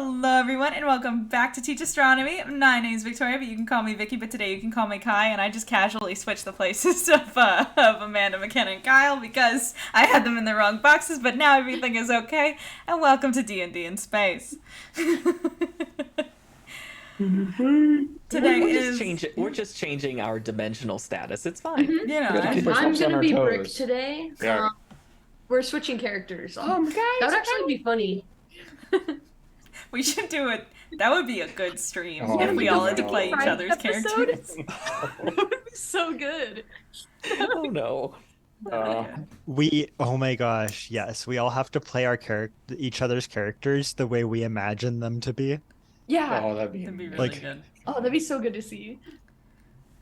Hello everyone and welcome back to Teach Astronomy. My name is Victoria, but you can call me Vicky, but today you can call me Kai, and I just casually switched the places of Amanda, McKenna, and Kyle because I had them in the wrong boxes, but now everything is okay, and welcome to D&D in Space. Today we're just changing our dimensional status. It's fine. You know, Gotta keep I'm ourselves on gonna our be toes. Brick today. Yeah. We're switching characters. Guys, That would actually be funny. we should do it. That would be a good stream Oh, if we yeah. all had to play each Right other's episode? characters. That would be so good. Oh no. Oh my gosh, yes, we all have to play each other's characters the way we imagine them to be. Yeah. Oh, that'd be That'd be really Like- good. Oh, that'd be so good to see.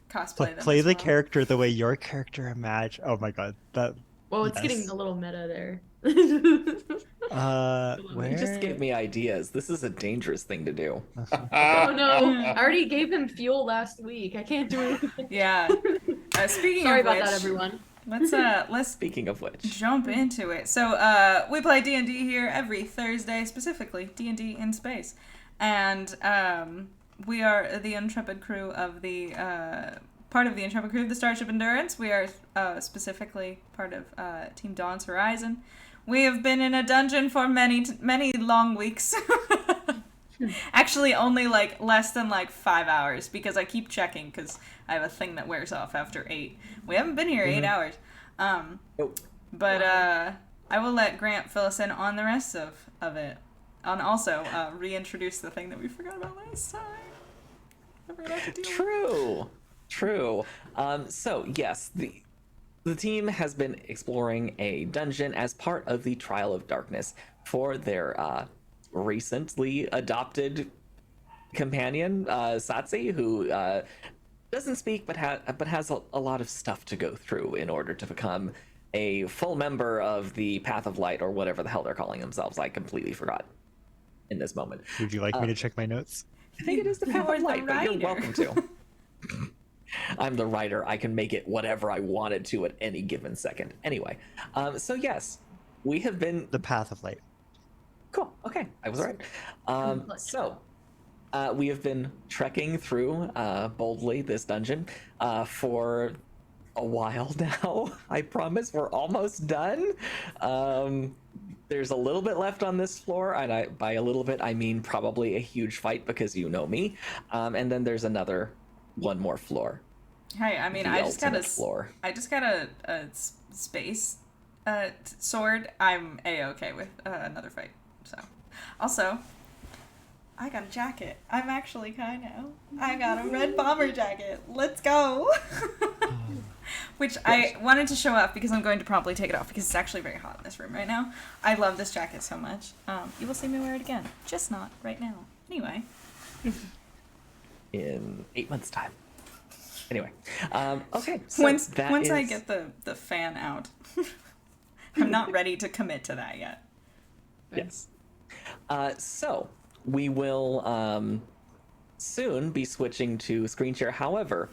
Cosplay them Play as the well. character the way your character imagine. Oh my god, that. Well, it's Yes. getting a little meta there. Where? You just gave me ideas. This is a dangerous thing to do. Oh no! I already gave him fuel last week. I can't do anything. Yeah. Speaking Sorry of about which, that, everyone. let's Speaking of which, jump into it. So we play D&D here every Thursday, specifically D&D in space, and we are the intrepid crew of the part of the intrepid crew of the Starship Endurance. We are specifically part of Team Dawn's Horizon. We have been in a dungeon for many long weeks. Actually, only like less than 5 hours because I keep checking because I have a thing that wears off after 8. We haven't been here 8 hours. Nope. But I will let Grant fill us in on the rest of it. And also reintroduce the thing that we forgot about last time. I forgot to deal with. True. So yes, the team has been exploring a dungeon as part of the Trial of Darkness for their recently adopted companion, Satsi, who doesn't speak but has a lot of stuff to go through in order to become a full member of the Path of Light, or whatever the hell they're calling themselves. I completely forgot in this moment. Would you like me to check my notes? I think it is the Path You're of the Light, but you're writer. welcome to. I'm the writer. I can make it whatever I wanted to at any given second. Anyway, so yes, we have been... The Path of Light. Cool. Okay, I was right. So we have been trekking through boldly this dungeon for a while now. I promise we're almost done. There's a little bit left on this floor, and by a little bit I mean probably a huge fight because you know me. And then there's one more floor. Hey, I mean, The I just got ultimate floor. a space sword. I'm A-okay with another fight. So, also, I got a jacket. I'm actually Kai now. I got a red bomber jacket. Let's go. Which I wanted to show off because I'm going to promptly take it off because it's actually very hot in this room right now. I love this jacket so much. You will see me wear it again, just not right now. Anyway. In 8 months' time. Anyway, okay. So once that I is- get the fan out, I'm not ready to commit to that yet. Yes. So we will soon be switching to screen share. However,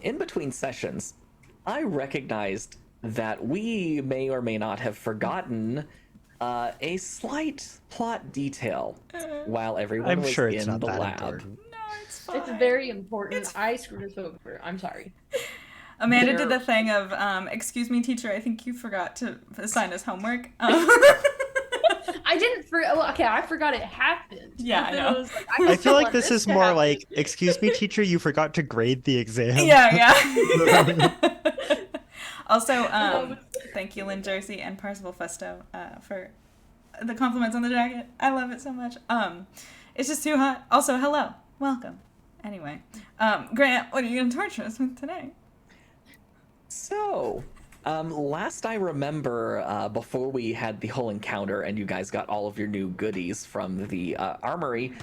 in between sessions, I recognized that we may or may not have forgotten a slight plot detail while everyone I'm was sure it's in not the that lab. important. No, it's fine. It's very important. I screwed us over. I'm sorry. Amanda There- did the thing of, excuse me, teacher, I think you forgot to assign us homework. I didn't forget. Well, okay, I forgot it happened. Yeah, I But then know. was like, I feel like want this is to more happen. like, excuse me, teacher, you forgot to grade the exam. yeah. Also, love thank you, Lynn Jersey and Parzival Festo, for the compliments on the jacket. I love it so much. It's just too hot. Also, hello. Welcome. Anyway, Grant, what are you going to torture us with today? So, last I remember, before we had the whole encounter and you guys got all of your new goodies from the armory,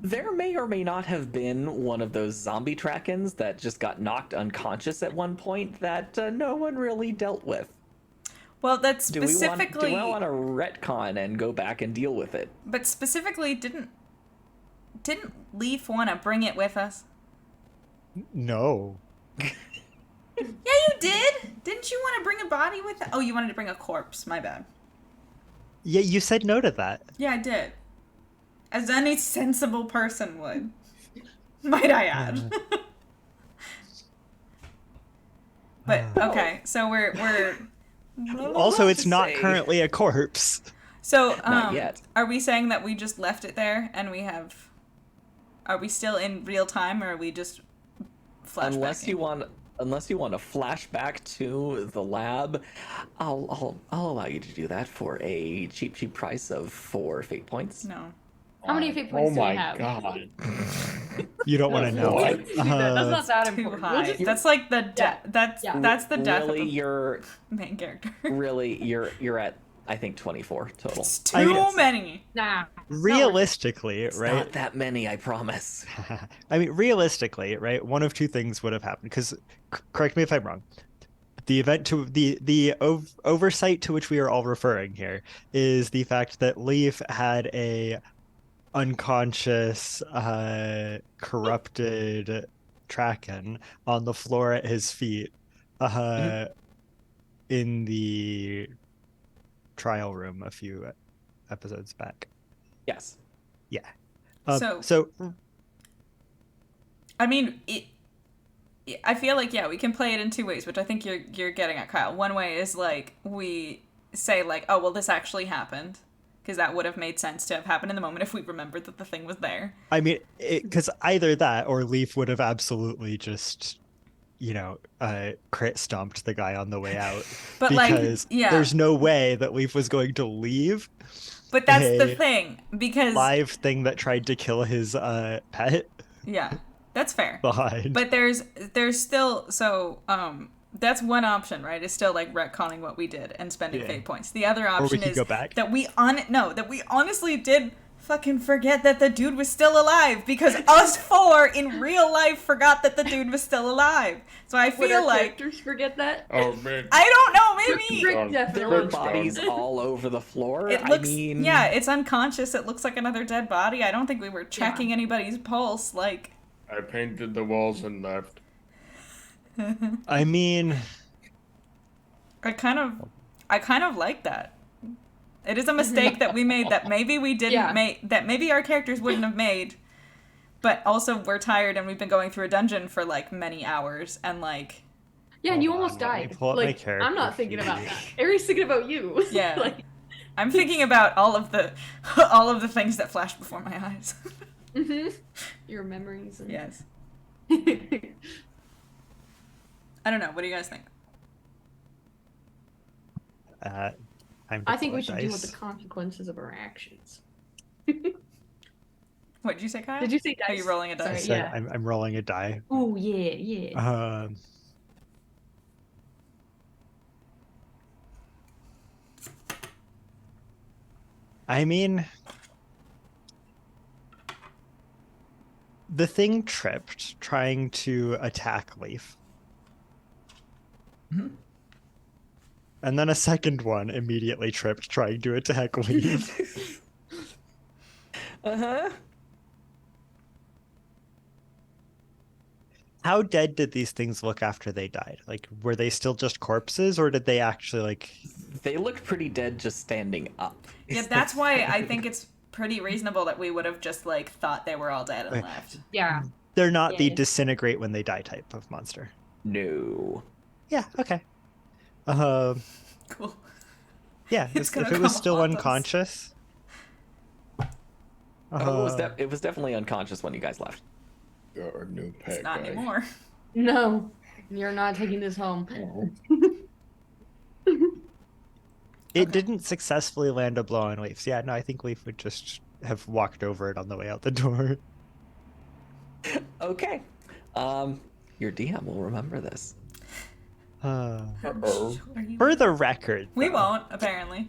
there may or may not have been one of those zombie Trakens that just got knocked unconscious at one point that no one really dealt with. Well, that's Do we specifically... want to retcon and go back and deal with it? But specifically, didn't Leaf want to bring it with us? No. Yeah, you did. Didn't you want to bring a body with it? Oh, you wanted to bring a corpse. My bad. Yeah, you said no to that. Yeah, I did. As any sensible person would. Might I add. But, okay, so we're... Also, it's to not say- currently a corpse. So, Not yet. are we saying that we just left it there and we have... Are we still in real time, or are we just flashbacking? Unless you want to flash back to the lab, I'll allow you to do that for a cheap price of 4 fate points. No. How many fate points Oh do we my have? god. You don't want to know. What? That's not that Too important. high. We'll just- That's like the Yeah. that's Yeah. that's the death Really, of the you're main character. you're at I think 24 total. It's I too guess. many. Nah. Realistically, It's right? not that many, I promise. I mean, realistically, right? One of two things would have happened. Because, correct me if I'm wrong. The event to the oversight to which we are all referring here is the fact that Leaf had a unconscious, corrupted Kraken on the floor at his feet, in the trial room a few episodes back. Yes. So I mean, I feel like we can play it in two ways, which I think you're getting at, Kyle. One way is like we say like, oh well, this actually happened, because that would have made sense to have happened in the moment if we remembered that the thing was there. I mean, because either that or Leaf would have absolutely just, crit stomped the guy on the way out. But Because like, there's no way that Leaf was going to leave but that's the a thing, because live thing that tried to kill his pet that's fair. behind. But there's still that's one option, right? Is still like retconning what we did and spending Yeah. fate points. The other Or we option could is go back. that we honestly did fucking forget that the dude was still alive, because us four in real life forgot that the dude was still alive. So I Would feel our like characters forget that? Oh man. I don't know, maybe Rick Done. There definitely. were Rick's bodies done. all over the floor. it looks I mean, it's unconscious. It looks like another dead body. I don't think we were checking anybody's pulse. Like, I painted the walls and left. I mean, I kind of like that. It is a mistake that we made that maybe we didn't Yeah. make, that maybe our characters wouldn't have made. But also we're tired and we've been going through a dungeon for like many hours, and like, Yeah, and you Hold on, almost let me died. pull up my Like, character I'm not thinking about sheet. that. Ari's thinking about you. Yeah. Like, I'm thinking about all of the things that flashed before my eyes. your memories. And... Yes. I don't know. What do you guys think? I think we should deal with the consequences of our actions. What did you say, Kyle? Did you say dice? Are you rolling a Sorry, dice? yeah. I'm rolling a die. Oh yeah. I mean, the thing tripped trying to attack Leaf. Mhm. And then a second one immediately tripped trying to attack Leaf. Uh-huh. How dead did these things look after they died? Like, were they still just corpses, or did they actually, like... They looked pretty dead just standing up. Yeah, that's why I think it's pretty reasonable that we would have just like thought they were all dead and Right. left. Yeah. They're not the Yeah. disintegrate when they die type of monster. No. Yeah, okay. Cool. Yeah, It's if gonna it was come still haunt us. unconscious... It was definitely unconscious when you guys left. Your new pet It's not guy. anymore. No, you're not taking this home. It didn't successfully land a blow on Leaf. Yeah, no, I think Leaf would just have walked over it on the way out the door. Okay. Your DM will remember this. Uh-oh. For the record, We though- won't, apparently.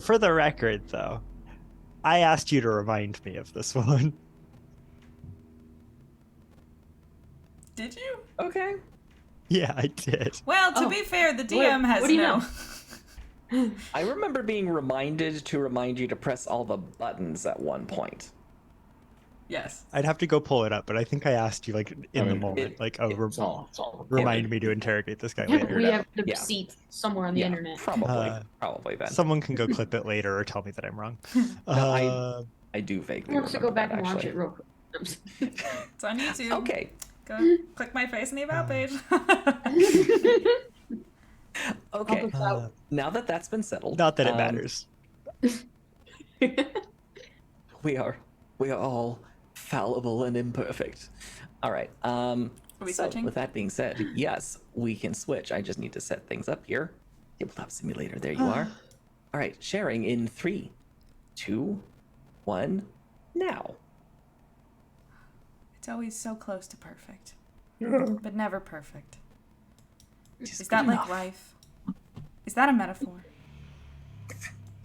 For the record, though, I asked you to remind me of this one. Did you? Okay. Yeah, I did. Well, to Oh. be fair, the DM has what do you no. know? I remember being reminded to remind you to press all the buttons at one point. Yes. I'd have to go pull it up, but I think I asked you like in the mean, moment, like, oh, It's all remind me to interrogate this guy Yeah, but later. we have the Yeah. receipt somewhere on the Yeah, internet. Probably. Uh, Probably then. Someone can go clip it later or tell me that I'm wrong. I I do Who vaguely wants to go remember back and that, watch actually. it real quick? I'm just- It's on YouTube. Okay. Go click my face in the about page. Okay. Help us out. Now that that's been settled, Not that it matters. we are all fallible and imperfect. All right. we So switching? with that being said, yes, we can switch. I just need to set things up here. Tabletop simulator. There you are. All right. Sharing in 3, 2, 1. Now. It's always so close to perfect, Yeah. but never perfect. Just Is that good like enough. life? Is that a metaphor?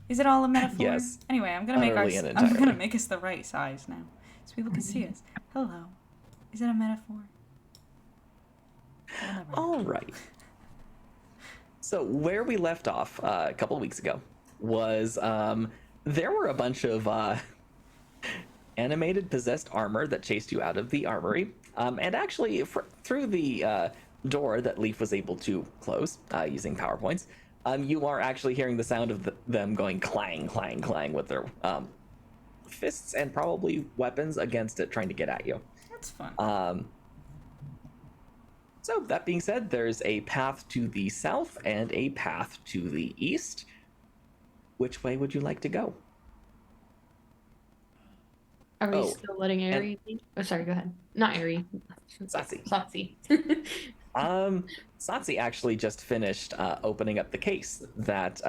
Is it all a metaphor? Yes. Anyway, I'm gonna Utterly and I'm gonna entirely. make us the right size now, so people can see us. Hello. Is it a metaphor? We'll never know. All right. So where we left off a couple of weeks ago was there were a bunch of animated possessed armor that chased you out of the armory, and actually through the door that Leaf was able to close using PowerPoints. You are actually hearing the sound of them going clang, clang, clang with their fists and probably weapons against it, trying to get at you. That's fun. So that being said, there's a path to the south and a path to the east. Which way would you like to go? Are we Oh, still letting Ari lead? Oh, sorry, go ahead. Not Ari. Satsi. Satsi. Satsi actually just finished opening up the case that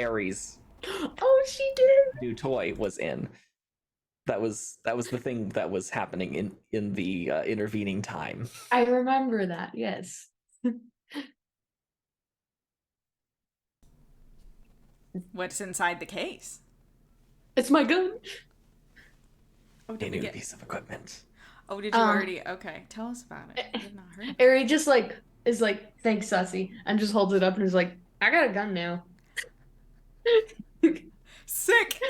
Aries' Oh, she did! new toy was in. That was the thing that was happening in the intervening time. I remember that, yes. What's inside the case? It's my gun! Oh, A did we new get? piece of equipment. Oh, did you Um, already? Okay, tell us about it. I have not heard. Ari just is like, thanks, Sassy, and just holds it up and is like, I got a gun now. Sick.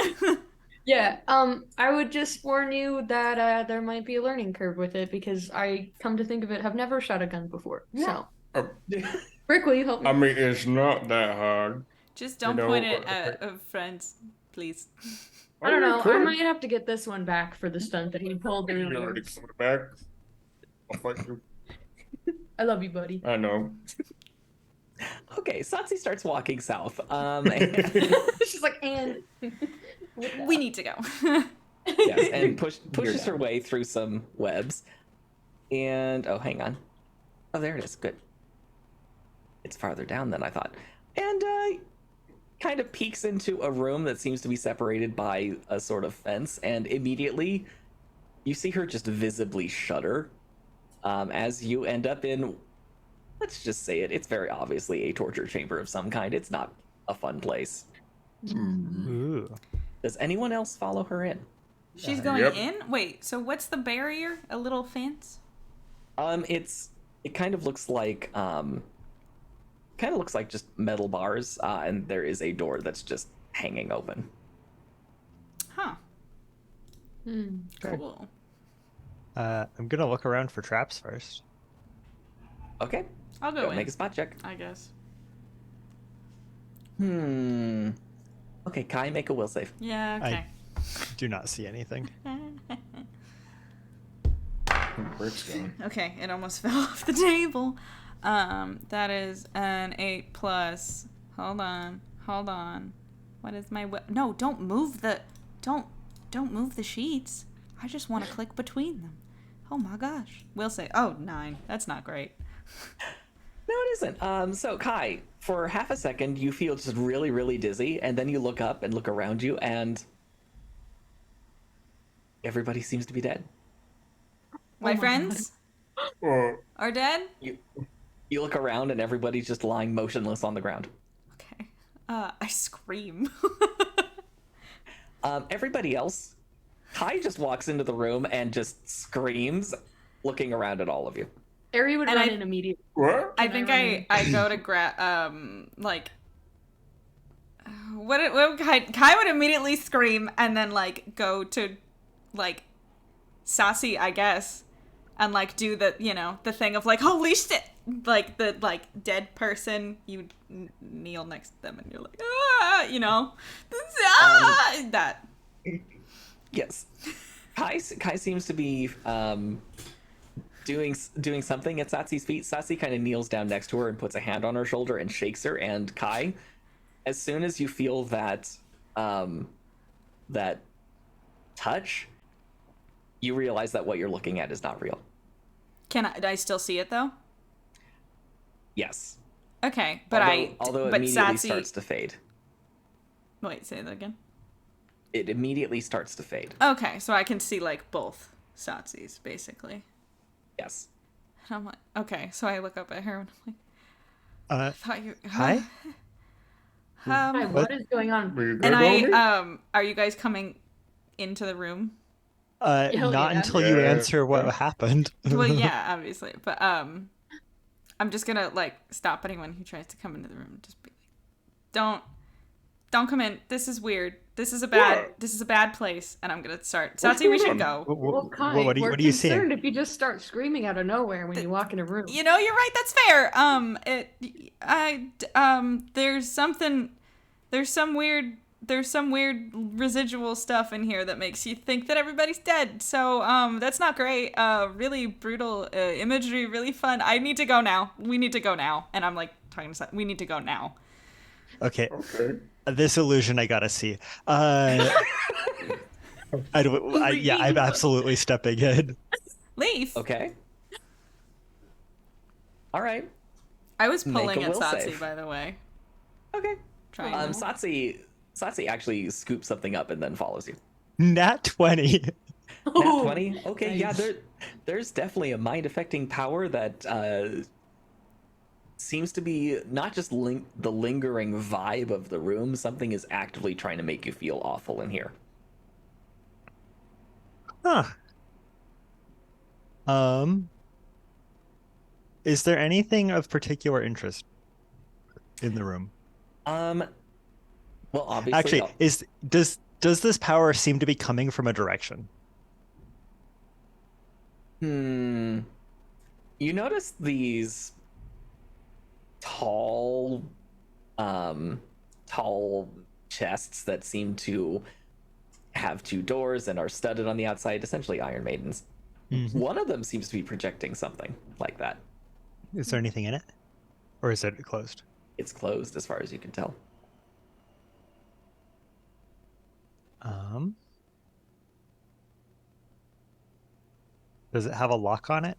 Yeah, I would just warn you that there might be a learning curve with it because I, come to think of it, have never shot a gun before. So, Uh, Rick, will you help me? I mean, it's not that hard. Just don't know, point it uh, at friends, please. I don't know. I could. might have to get this one back for the stunt that he pulled You earlier. already coming back. I'll fight you. I love you, buddy. I know. Okay, Satsi starts walking south. She's like, and We need to go. Yes, and pushes her way through some webs. And oh, hang on. Oh, there it is. Good. It's farther down than I thought. And kind of peeks into a room that seems to be separated by a sort of fence, and immediately you see her just visibly shudder as you end up in, let's just say it, it's very obviously a torture chamber of some kind. It's not a fun place. Ooh. Does anyone else follow her in? She's going Yep. in? Wait, so what's the barrier? A little fence? It kind of looks like just metal bars, and there is a door that's just hanging open. Huh. Hmm. Cool. I'm gonna look around for traps first. Okay, I'll go go in, make a spot check. I guess. Okay, Kai, make a will save. Yeah, okay. Do not see anything. Rick's gone. Okay, it almost fell off the table. That is an 8 plus. Hold on. What is my no? Don't move the sheets. I just want to click between them. Oh my gosh. We'll say 9. That's not great. No, it isn't. So Kai, for half a second, you feel just really, really dizzy, and then you look up and look around you, and everybody seems to be dead. My my friends are dead. You look around, and everybody's just lying motionless on the ground. Okay. I scream. Everybody else, Kai just walks into the room and just screams, looking around at all of you. Ari would And run I- in immediately. What? I Can I think run I in? go to grab what Kai would immediately scream and then like go to like Sassy, I guess, and like do the the thing of like holy shit, like the dead person, you kneel next to them and you're like that. Yes. Kai seems to be doing something at Satsi's feet. Satsi kind of kneels down next to her and puts a hand on her shoulder and shakes her. And Kai, as soon as you feel that that touch, you realize that what you're looking at is not real. Do I still see it though? Yes. Okay, but although it but immediately Satsi... starts to fade. Wait, say that again. It immediately starts to fade. Okay, so I can see like both Satsis basically. Yes. And I'm like, okay, so I look up at her and I'm like, I thought you. Hi? Hi, what is going on? Were you good, And Obi? are you guys coming into the room? Hell Not yeah. until you Yeah. answer what happened. Well, yeah, obviously, but I'm just gonna like stop anyone who tries to come into the room. Just be like, don't come in. This is weird. This is a bad place. And I'm gonna start. Satsi, we going should on? go. Well, Kai, what are we're you seeing? concerned if you just start screaming out of nowhere when you walk in a room. You know, you're right. That's fair. There's some weird residual stuff in here that makes you think that everybody's dead. So, that's not great. Really brutal imagery, really fun. I need to go now. We need to go now. And I'm like talking to we need to go now. Okay. Okay. This illusion I gotta see. I'm absolutely stepping in. Leaf. Okay. All right. I was Make pulling a at will Satsi, save. by the way. Okay. Trying. Satsi actually scoops something up and then follows you. Nat 20. Nat Oh, 20? Okay, yeah, nice. there's definitely a mind-affecting power that seems to be not just the lingering vibe of the room. Something is actively trying to make you feel awful in here. Huh. Is there anything of particular interest in the room? Well, obviously... Actually, does this power seem to be coming from a direction? You notice these tall chests that seem to have two doors and are studded on the outside, essentially Iron Maidens. Mhm. One of them seems to be projecting something like that. Is there anything in it? Or is it closed? It's closed as far as you can tell. Does it have a lock on it?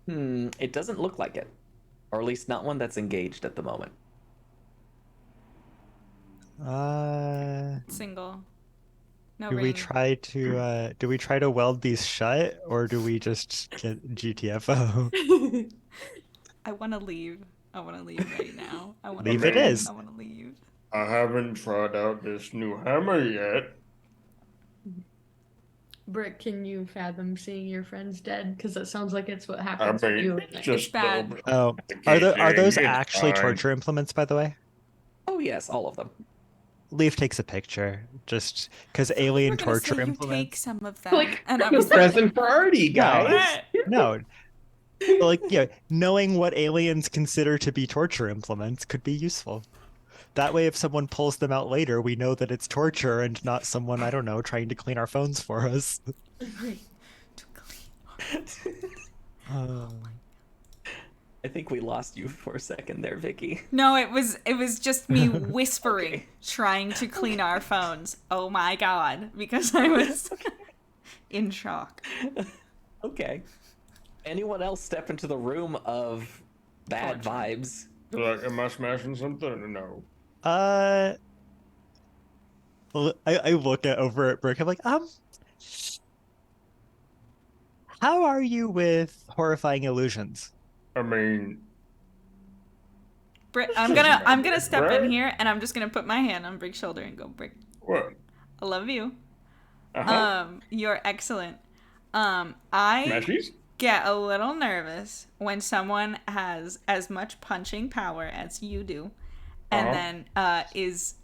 It doesn't look like it. Or at least not one that's engaged at the moment. Single. No Do ring. we try to weld these shut, or do we just get GTFO? I want to leave. I want to leave right now. I want Leave it is. I want to leave. I haven't tried out this new hammer yet. Brick, can you fathom seeing your friends dead? Because that sounds like it's what I happens when you. mean, just bad. no Oh, are those it's actually fine. torture implements, by the way? Oh yes, all of them. Leaf takes a picture, just because alien We're gonna torture say you implements. take some of them. Like, and I the was like, present party, guys. No, like knowing what aliens consider to be torture implements could be useful. That way, if someone pulls them out later, we know that it's torture and not someone, I don't know, trying to clean our phones for us. I think we lost you for a second there, Vicky. No, it was just me whispering, trying to clean our phones. Oh my god, because I was in shock. Okay. Anyone else step into the room of bad vibes? Like, am I smashing something or no? Well, I look over at Brooke. I'm like, how are you with horrifying illusions? I mean, I'm gonna step in here and I'm just gonna put my hand on Brick's shoulder and go, Brick, what? I love you. Uh-huh. You're excellent. I Smashies? get a little nervous when someone has as much punching power as you do, and then is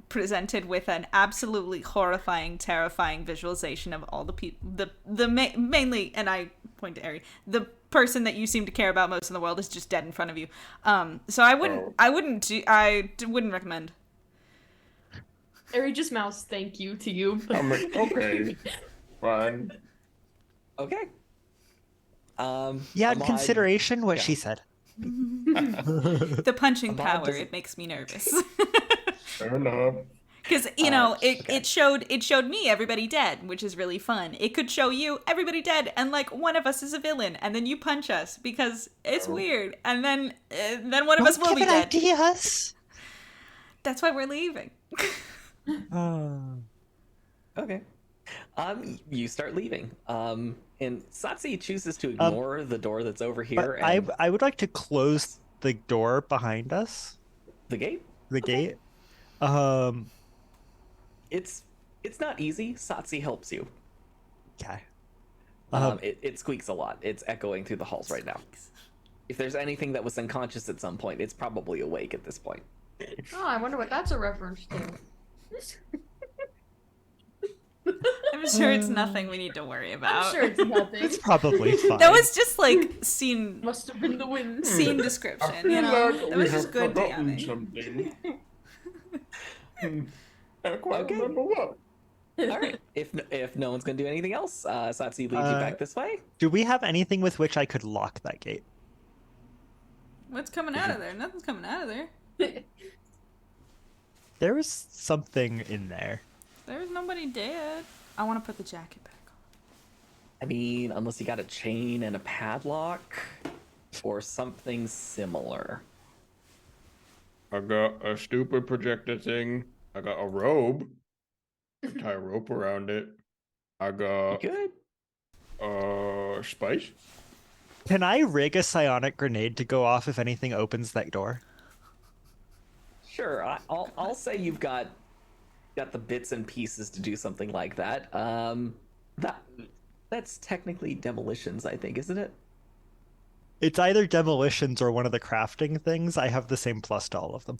presented with an absolutely horrifying, terrifying visualization of all the people, mainly, and I point to Ari, the person that you seem to care about most in the world is just dead in front of you. So I wouldn't recommend. Ari just mouse thank you to you. I'm like, okay, fine. Okay. Yeah, in Ahmad- consideration what yeah. she said. The punching Ahmad power, doesn't- it makes me nervous. Fair enough. Because you know, okay. it showed me everybody dead, which is really fun. It could show you everybody dead, and like one of us is a villain, and then you punch us because it's Oh. weird, and then one of us will be dead. ideas. That's why we're leaving. Okay. You start leaving. And Satsi chooses to ignore the door that's over here But and I would like to close the door behind us, the gate. the gate. Um, It's not easy. Satsi helps you. okay. It squeaks a lot. It's echoing through the halls right now. If there's anything that was unconscious at some point, it's probably awake at this point. Oh, I wonder what that's a reference to. I'm sure it's nothing we need to worry about. I'm sure it's nothing. It's probably fine. That was just like scene Must have been the wind. scene I description, feel you know. like That we was have just good forgotten DMing. something. I can't quite Okay. remember what. All right. If no one's gonna do anything else, Satsi leads you back this way. Do we have anything with which I could lock that gate? What's coming out of there? Nothing's coming out of there. There was something in there. There's nobody dead. I want to put the jacket back on. I mean, unless you got a chain and a padlock, or something similar. I got a stupid projector thing. I got a robe. Tie a rope around it. I got Good. spice. Can I rig a psionic grenade to go off if anything opens that door? Sure. I'll say you've got the bits and pieces to do something like that. That's technically demolitions, I think, isn't it? It's either demolitions or one of the crafting things. I have the same plus to all of them.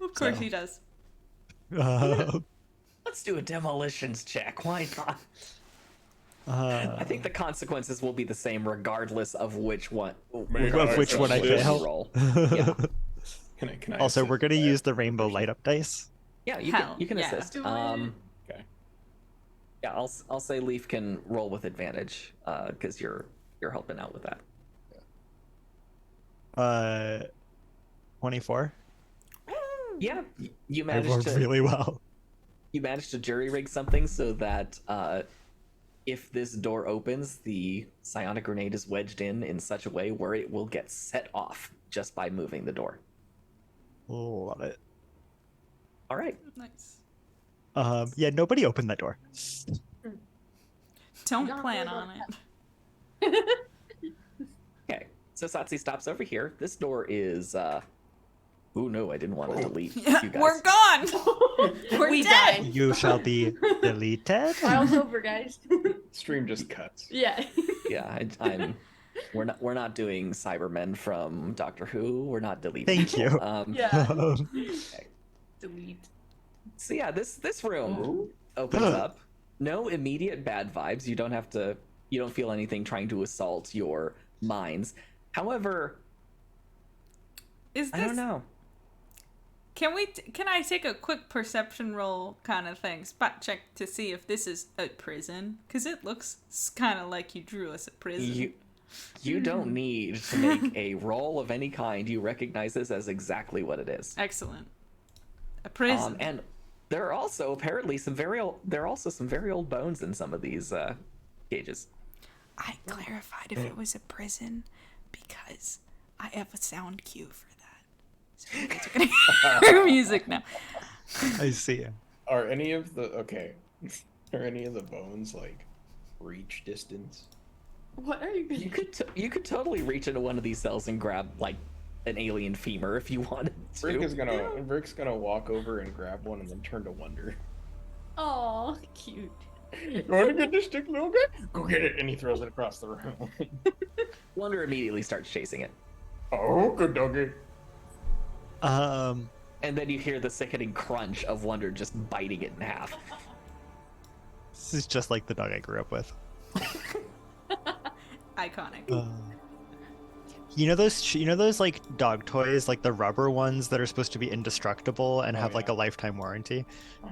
Of course So- he does. Let's do a demolitions check. Why not? I think the consequences will be the same regardless of which one. Of which one I regardless fail. of the roll. Yeah. Can I Also, assist we're gonna that use the rainbow person? light up dice. Yeah, Hell, you can yeah. assist. Do it. Okay. Yeah, I'll say Leaf can roll with advantage because you're helping out with that. 24. Yeah, you I managed rolled to really well. you managed to jury rig something so that if this door opens, the psionic grenade is wedged in such a way where it will get set off just by moving the door. Love it. All right. Nice. Yeah, nobody opened that door. Don't Not plan really on like it. Okay. So Satsi stops over here. This door is oh no, I didn't want to delete Yeah, you guys. we're gone. We're We dead. died. You shall be deleted. File's over, guys. Stream just cuts. Yeah. Yeah, I'm we're not doing Cybermen from Doctor Who. We're not deleting. Thank you. Yeah. Okay. Delete. So yeah, this room opens up. No immediate bad vibes. You don't feel anything trying to assault your minds. However, Is this? I don't know. Can I take a quick perception roll kind of thing, spot check to see if this is a prison? Because it looks kind of like you drew us a prison. You don't need to make a roll of any kind. You recognize this as exactly what it is. Excellent. A prison. And there are also apparently some very old bones in some of these cages. I clarified if it was a prison because I have a sound cue for that. So you guys are gonna hear music now. I see. Are any of the Are any of the bones like reach distance? What are you You gonna could totally reach into one of these cells and grab like an alien femur if you wanted to. Rick's gonna walk over and grab one and then turn to Wonder. Aw, cute. You want to get this stick, little guy? Go get it. And he throws it across the room. Wonder immediately starts chasing it. Oh, good doggy. Um, And then you hear the sickening crunch of Wonder just biting it in half. this is just like the dog I grew up with. Iconic. you know those like dog toys, like the rubber ones that are supposed to be indestructible and Oh, have like yeah. a lifetime warranty.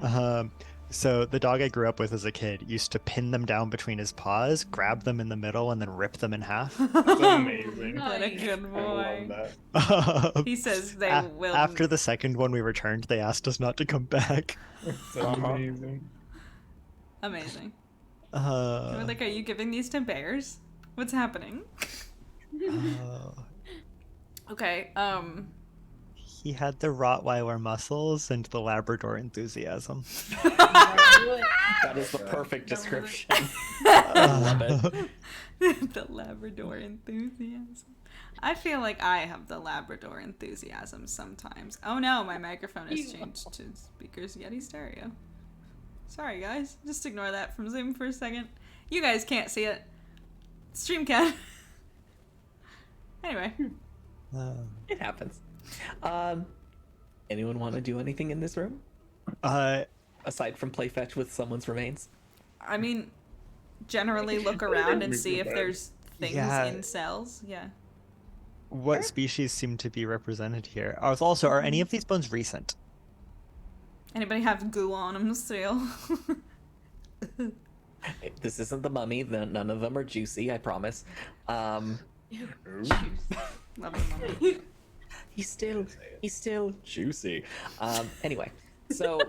Uh-huh. So the dog I grew up with as a kid used to pin them down between his paws, grab them in the middle, and then rip them in half. That's amazing. What a Nice. good I love boy. that. He says they will. After the second one we returned, they asked us not to come back. That's Uh-huh. amazing. Amazing. Uh, We're like, are you giving these to bears? What's happening? uh, Okay. he had the Rottweiler muscles and the Labrador enthusiasm. That is the perfect description. I love it. The Labrador enthusiasm. I feel like I have the Labrador enthusiasm sometimes. Oh no, my microphone has changed to speakers Yeti stereo. Sorry guys, just ignore that from Zoom for a second. You guys can't see it. Stream can. Anyway. It happens. Anyone want to do anything in this room aside from play fetch with someone's remains? I mean, generally look around and Me see too, if man. there's things Yeah. in cells. Yeah. What species seem to be represented here? Also, are any of these bones recent? Anybody have goo on them still? This isn't the mummy. None of them are juicy, I promise. Love the mummy. He's still juicy. Anyway, so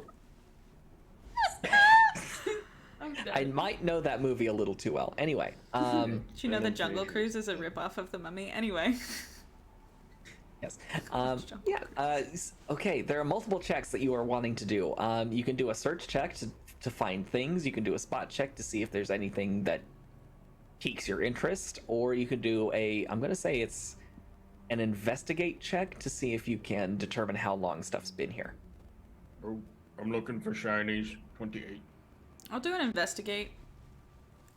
I might know that movie a little too well. Anyway, Do you know the Jungle Cruise is a ripoff of the mummy? Anyway. yes. Okay, there are multiple checks that you are wanting to do. You can do a search check to find things. You can do a spot check to see if there's anything that piques your interest, or you can do I'm going to say it's an investigate check to see if you can determine how long stuff's been here. Oh, I'm looking for shinies. 28. I'll do an investigate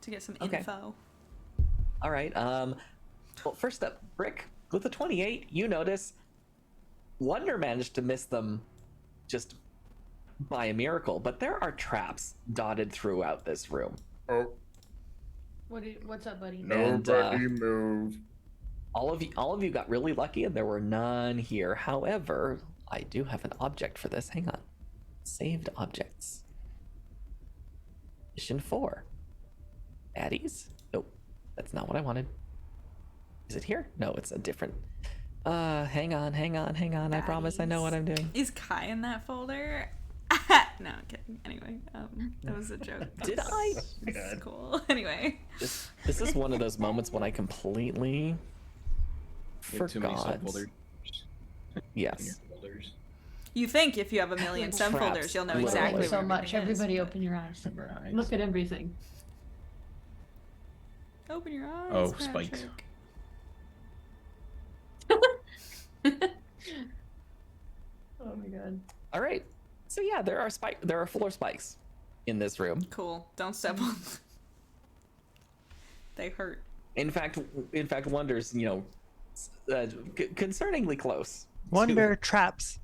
to get some Okay. info. All right. Well, first up, Brick, with a 28, you notice Wonder managed to miss them just by a miracle, but there are traps dotted throughout this room. Oh, What's up, buddy? nobody move. All of you got really lucky, and there were none here. However, I do have an object for this. Hang on. Saved objects. Mission 4. Baddies? Nope. That's not what I wanted. Is it here? No, it's a different. Hang on. I promise I know what I'm doing. Is Kai in that folder? No, I'm kidding. Anyway, that was a joke. Did I? It's cool. Anyway. This is one of those moments when I completely Like too many forgot. subfolders. Yes. Folders. You think if you have a million Traps, subfolders, you'll know literally. exactly Thank you where so much. everything is, Everybody but- open your eyes. Right. Look at everything. Open your eyes. Oh, spikes. Patrick. Oh my god. All right. So yeah, there are floor spikes in this room. Cool. Don't step on them. They hurt. In fact, Wonder's concerningly close. Wonder traps.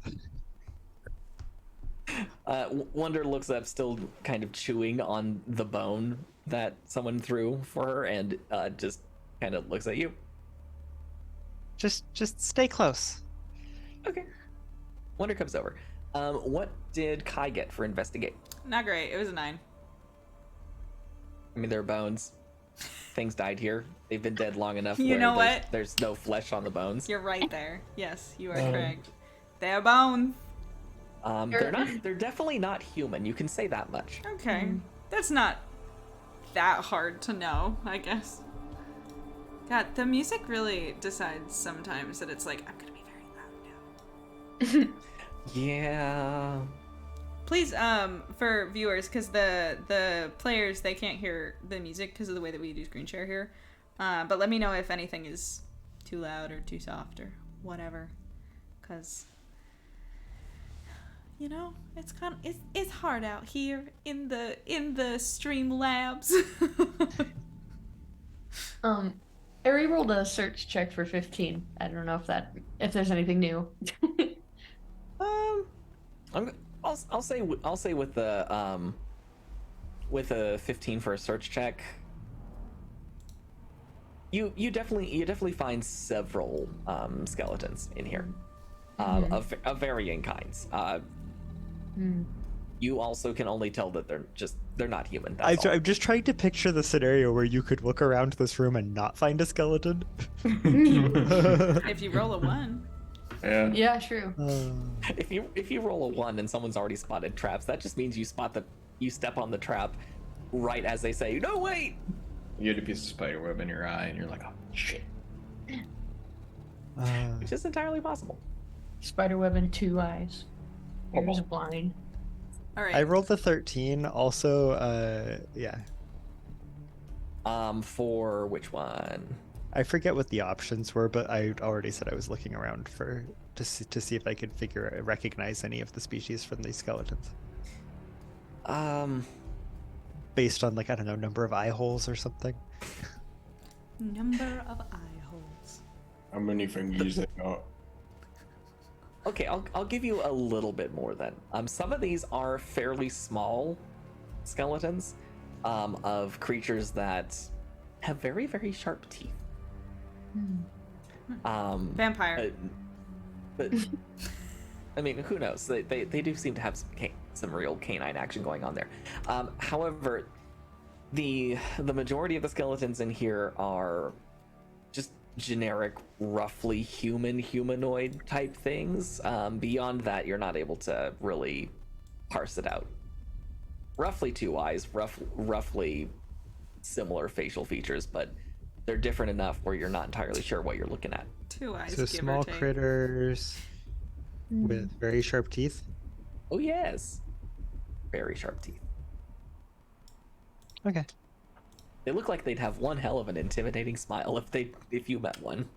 Wonder looks up, still kind of chewing on the bone that someone threw for her, and just kind of looks at you. Just stay close. Okay. Wonder comes over. What did Kai get for investigate? Not great. It was a 9. I mean, they're bones. Things died here. They've been dead long enough. You where know there's- what? There's no flesh on the bones. You're right there. Yes, you are correct. They're bones. They're definitely not human. You can say that much. Okay. That's not that hard to know, I guess. God, the music really decides sometimes that it's like, I'm gonna be very loud now. Yeah. Please, for viewers, because the players, they can't hear the music because of the way that we do screen share here. But let me know if anything is too loud or too soft or whatever. Because, you know, it's hard out here in the stream labs. I re-rolled a search check for 15. I don't know if there's anything new. I'll say with the 15 for a search check. You definitely find several skeletons in here, of varying kinds. You also can only tell that they're not human. That's all. I'm just trying to picture the scenario where you could look around this room and not find a skeleton. If you roll a 1. Yeah. Yeah, true. If you roll a 1 and someone's already spotted traps, that just means you step on the trap right as they say, "No, wait!" You get a piece of spider web in your eye, and you're like, "Oh shit!" Which is entirely possible. Spiderweb and 2 eyes. Ears blind. All right. I rolled the 13. Also, yeah. For which one? I forget what the options were, but I already said I was looking around to see if I could recognize any of the species from these skeletons. Based on, like, I don't know, number of eye holes or something. Number of eye holes. How many fingers they got? Okay, I'll give you a little bit more then. Some of these are fairly small skeletons of creatures that have very, very sharp teeth. Vampire. But I mean, who knows? They do seem to have some real canine action going on there. However, the majority of the skeletons in here are just generic, roughly humanoid type things. Beyond that, you're not able to really parse it out. Roughly 2 eyes, roughly similar facial features, but they're different enough where you're not entirely sure what you're looking at. 2 eyes. So give small or take. critters with very sharp teeth. Oh yes, very sharp teeth. Okay. They look like they'd have one hell of an intimidating smile if you met one.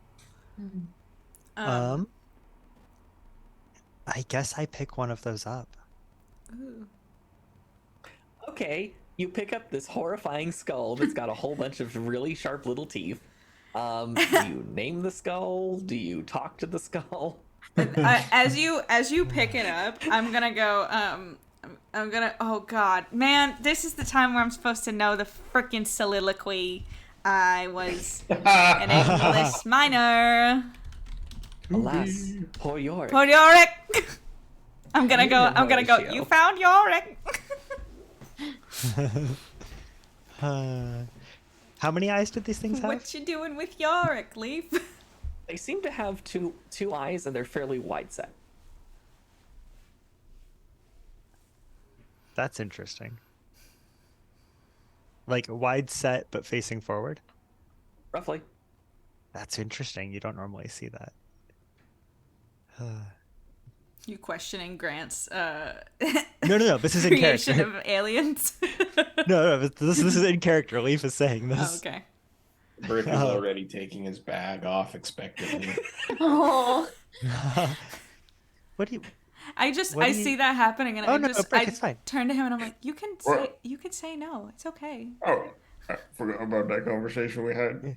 I guess I pick one of those up. Ooh. Okay, you pick up this horrifying skull that's got a whole bunch of really sharp little teeth. Do you name the skull? Do you talk to the skull? As you pick it up, I'm gonna go. Oh God, man! This is the time where I'm supposed to know the frickin' soliloquy. I was an English minor. Alas, poor Yorick. Poor Yorick. I'm gonna go. Horatio. You found Yorick. How many eyes did these things have? What you doing with Yorick, Leaf? They seem to have two eyes, and they're fairly wide set. That's interesting. Like wide set but facing forward? Roughly. That's interesting. You don't normally see that. You questioning Grant's No. This is in creation character. of aliens? No. This is in character. Leaf is saying this. Oh, okay. Brick is already taking his bag off expectantly. Oh. What do you? I see that happening, and Oh, I no, just Brick, it's fine. turn to him and I'm like, you can say no. It's okay. Oh, I forgot about that conversation we had.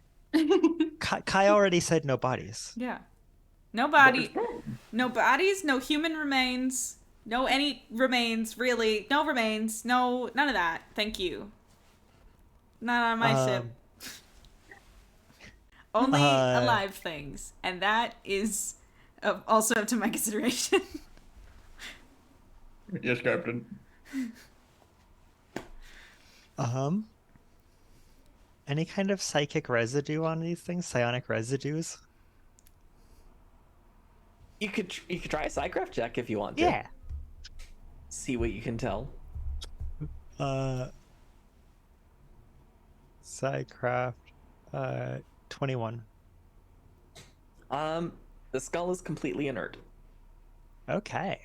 Kai already said no bodies. Yeah. No bodies, no human remains, no any remains, really. No remains, no, none of that. Thank you. Not on my ship. Only alive things. And that is also up to my consideration. Yes, Captain. Any kind of psychic residue on these things? Psionic residues? You could try a psycraft check if you want to. Yeah. See what you can tell. Psycraft 21. The skull is completely inert. Okay.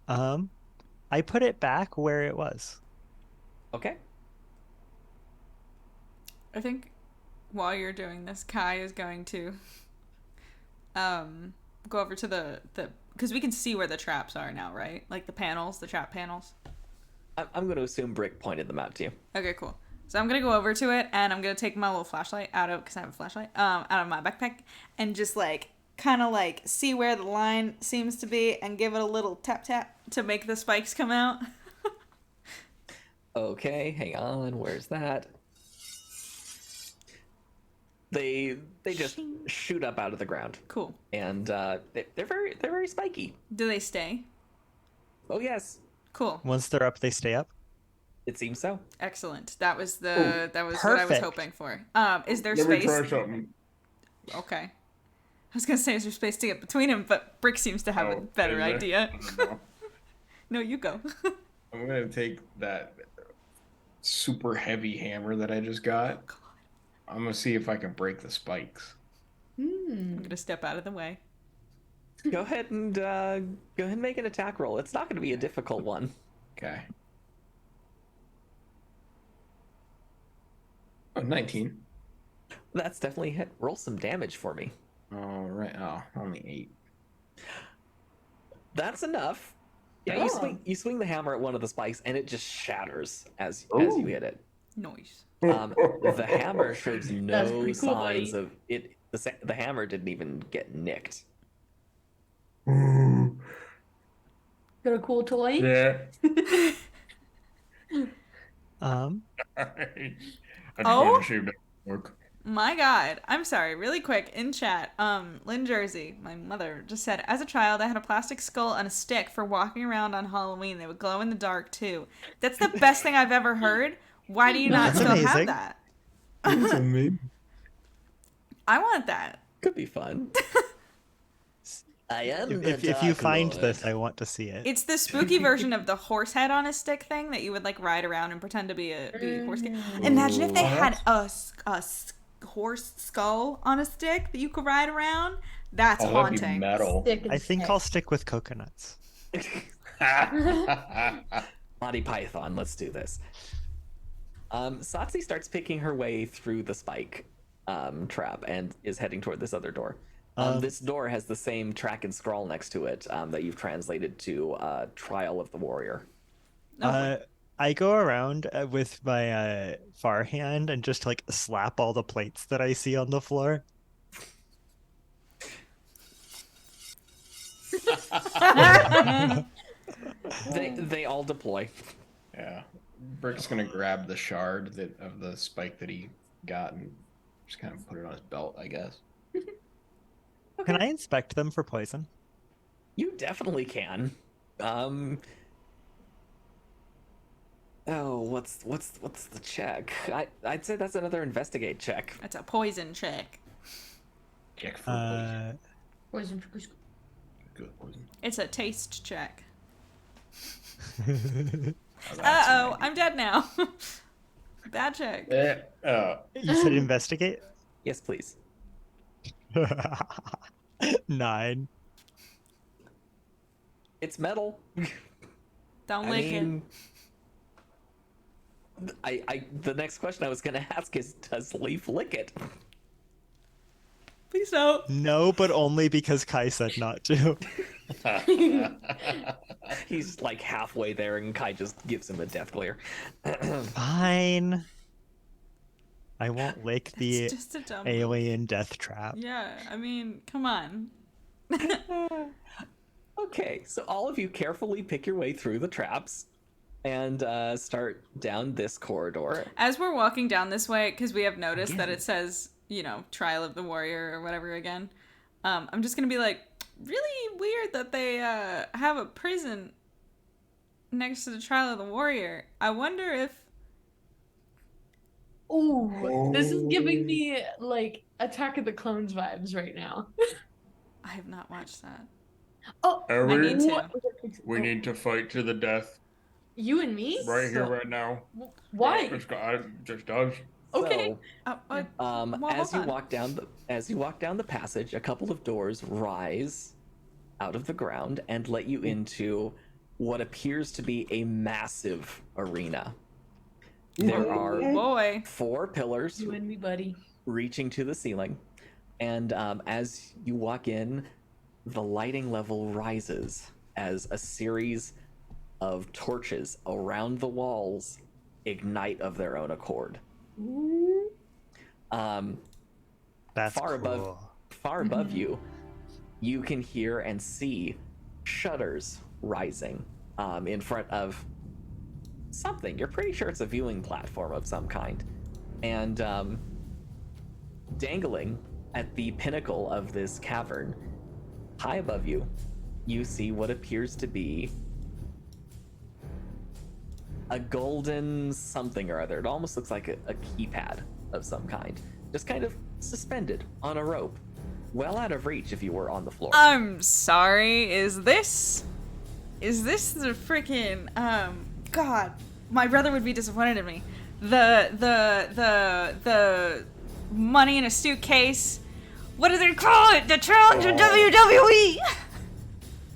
I put it back where it was. Okay. I think while you're doing this, Kai is going to go over to the because we can see where the traps are now, right? Like the trap panels. I'm going to assume Brick pointed them out to you. Okay, cool. So I'm gonna go over to it, and I'm gonna take my little flashlight because I have a flashlight, out of my backpack, and just like kind of like see where the line seems to be, and give it a little tap to make the spikes come out. Okay, hang on. Where's that? They just shoot up out of the ground, Cool. and they're very spiky. Do they stay? Oh yes, Cool. Once they're up, they stay up. it seems so. Excellent. That was what I was perfect. hoping for. Is there Let me space? try something. Okay. I was gonna say, is there space to get between them? But Brick seems to have a better is there? idea. I don't know. No, you go. I'm gonna take that super heavy hammer that I just got. I'm gonna see if I can break the spikes. I'm gonna step out of the way. Go ahead and make an attack roll. It's not going to be a difficult one. Okay. Oh, 19. That's definitely hit. Roll some damage for me. All right. Oh, only 8. That's enough. Yeah, Oh. you swing the hammer at one of the spikes, and it just shatters as you hit it. Noise. The hammer shows That's no pretty cool, signs buddy. of it. The hammer didn't even get nicked. Got a cool toy? Yeah. Um, I just Oh? want to see if that work. My God. I'm sorry. Really quick in chat. Lynn Jersey, my mother, just said, as a child, I had a plastic skull and a stick for walking around on Halloween. They would glow in the dark too. That's the best thing I've ever heard. Why do you not That's still have amazing. that? That's amazing. I want that. Could be fun. I am. if you find this, I want to see it. It's the spooky version of the horse head on a stick thing that you would like ride around and pretend to be a horse. Imagine if they had a horse skull on a stick that you could ride around. That's Oh, that'd be haunting. metal. Stick and I think stick. I'll stick with coconuts. Monty Python. Let's do this. Satsi starts picking her way through the spike trap and is heading toward this other door. This door has the same track and scroll next to it that you've translated to Trial of the Warrior. I go around with my far hand and just like slap all the plates that I see on the floor. They all deploy. Yeah. Brick's gonna grab the shard of the spike that he got and just kind of put it on his belt, I guess. Can I inspect them for poison? You definitely can. Oh, what's the check? I'd say that's another investigate check. That's a poison check. Check for poison. Poison for school. Good poison. It's a taste check. Oh, that's Uh-oh, right. I'm dead now. Bad check. You said investigate? Yes, please. 9. It's metal. Don't I lick mean, the next question I was gonna ask is, does Leaf lick it? it. Please don't. No, but only because Kai said not to. He's like halfway there, and Kai just gives him a death glare. Fine. I won't lick the It's just a dumb. alien death trap. Yeah, I mean, come on. Okay, so all of you carefully pick your way through the traps and start down this corridor. As we're walking down this way, because we have noticed that it says, you know, Trial of the Warrior or whatever again, I'm just going to be like, really weird that they have a prison next to the Trial of the Warrior. I wonder if... Ooh, this is giving me like Attack of the Clones vibes right now. I have not watched that. Oh, I Harry, need to. what? we need to fight to the death You and me? right here, right now. Why? Just does. Okay. Oh, well, As you hold on. walk down the passage, a couple of doors rise out of the ground and let you into what appears to be a massive arena. There are Boy. 4 pillars You and me, buddy. reaching to the ceiling, and as you walk in, the lighting level rises as a series of torches around the walls ignite of their own accord. That's Far cool. above you, you can hear and see shutters rising in front of something. You're pretty sure it's a viewing platform of some kind, and dangling at the pinnacle of this cavern, high above you, you see what appears to be a golden something or other. It almost looks like a keypad of some kind, just kind of suspended on a rope, well out of reach if you were on the floor. I'm sorry, is this the freaking, God, my brother would be disappointed in me. The money in a suitcase, what do they call it? The challenge of WWE!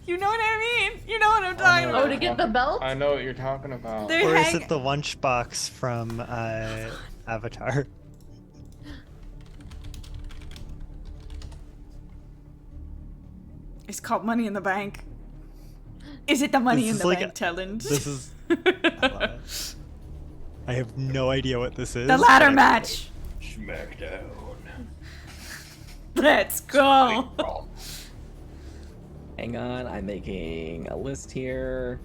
You know what I mean? You know what I'm talking Oh, about. to get the belt? I know what you're talking about. They're Or is hang- it the lunchbox from Avatar? It's called Money in the Bank. Is it the Money This in is the like Bank challenge? This is. I love it. I have no idea what this is. the but ladder I- match. Smackdown. Let's go. Hang on, I'm making a list here.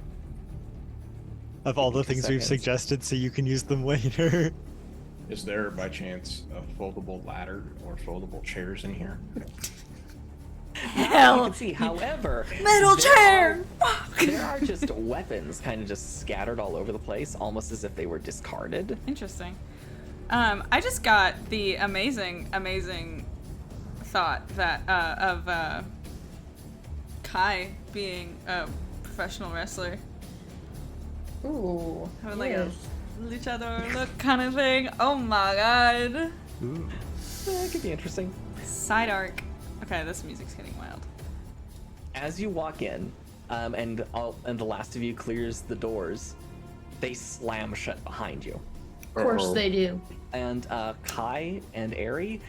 Of all the Give me 2 things we've seconds. suggested, so you can use them later. Is there by chance a foldable ladder or foldable chairs in here? You Hell, can see, however, metal there chair. there are just weapons kind of just scattered all over the place, almost as if they were discarded. Interesting. I just got the amazing thought that of Kai being a professional wrestler, Ooh. having like yes. a luchador look kind of thing. Oh my god. Ooh. That could be interesting. Side arc. Okay, this music's getting wild. As you walk in, and the last of you clears the doors, they slam shut behind you. Of course they do. And Kai and Eri,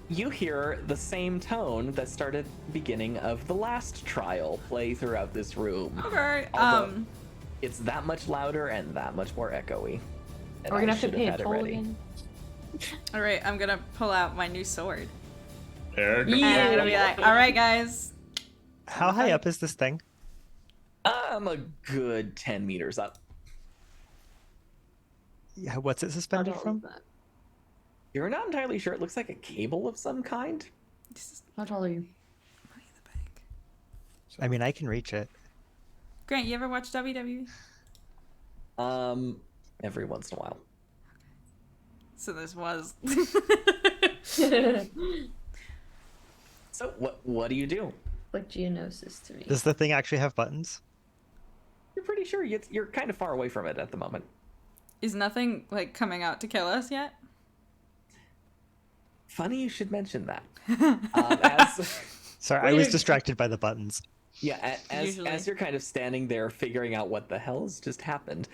you hear the same tone that started the beginning of the last trial play throughout this room. Okay. Although it's that much louder and that much more echoey. And Are we I gonna have to should pay a had it toll ready. again? All right, I'm gonna pull out my new sword. There it And I'm gonna be like, all right, guys. How high up is this thing? I'm a good 10 meters up. Yeah, what's it suspended How tall from? is that? You're not entirely sure. It looks like a cable of some kind. This is How tall are you? Money in the Bank. I mean, I can reach it. Grant, you ever watch WWE? Every once in a while. So this was. So what do you do? Like Geonosis to me. Does the thing actually have buttons? You're pretty sure you're kind of far away from it at the moment. Is nothing like coming out to kill us yet? Funny you should mention that. As Sorry, I was distracted by the buttons. Yeah, Usually. as you're kind of standing there figuring out what the hell's just happened,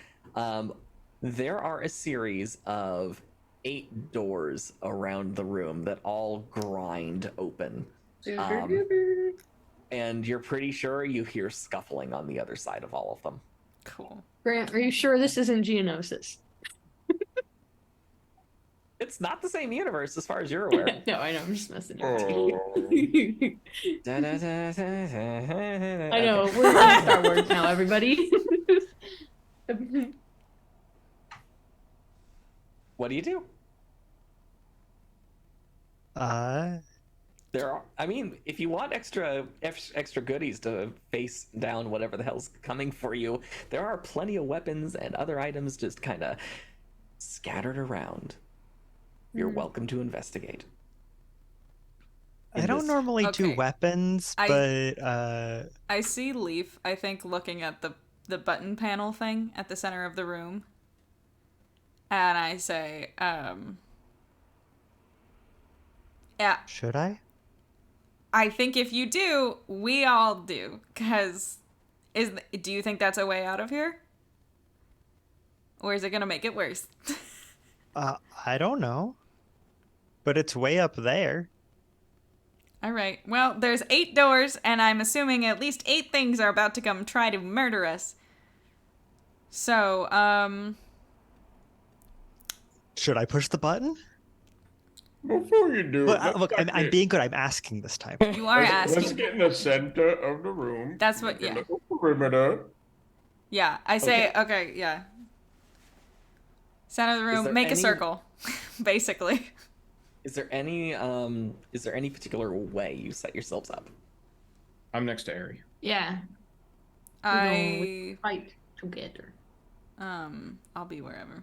there are a series of 8 doors around the room that all grind open. And you're pretty sure you hear scuffling on the other side of all of them. Cool. Grant, are you sure this isn't Geonosis? It's not the same universe as far as you're aware. No, I know. I'm just messing with Oh. you. I I know. We're in Star Wars now, everybody. What do you do? There are, I mean, if you want extra goodies to face down whatever the hell's coming for you, there are plenty of weapons and other items just kind of scattered around. You're welcome to investigate. I In don't this- normally do Okay. weapons, but I see Leaf, I think, looking at the button panel thing at the center of the room. And I say, yeah, should I? I think if you do, we all do. Because, do you think that's a way out of here? Or is it going to make it worse? I don't know. But it's way up there. All right. Well, there's 8 doors, and I'm assuming at least 8 things are about to come try to murder us. So, Should I push the button? Before you do, Look, let's look, I'm get- being good. I'm asking this time. you are let's asking. get in the center of the room. That's what- Make a yeah. little perimeter. Yeah, I say, okay, yeah. Center of the Is room, there make a any- circle, basically. Is there any particular way you set yourselves up? I'm next to Ari. Yeah. I Fight together. I'll be wherever.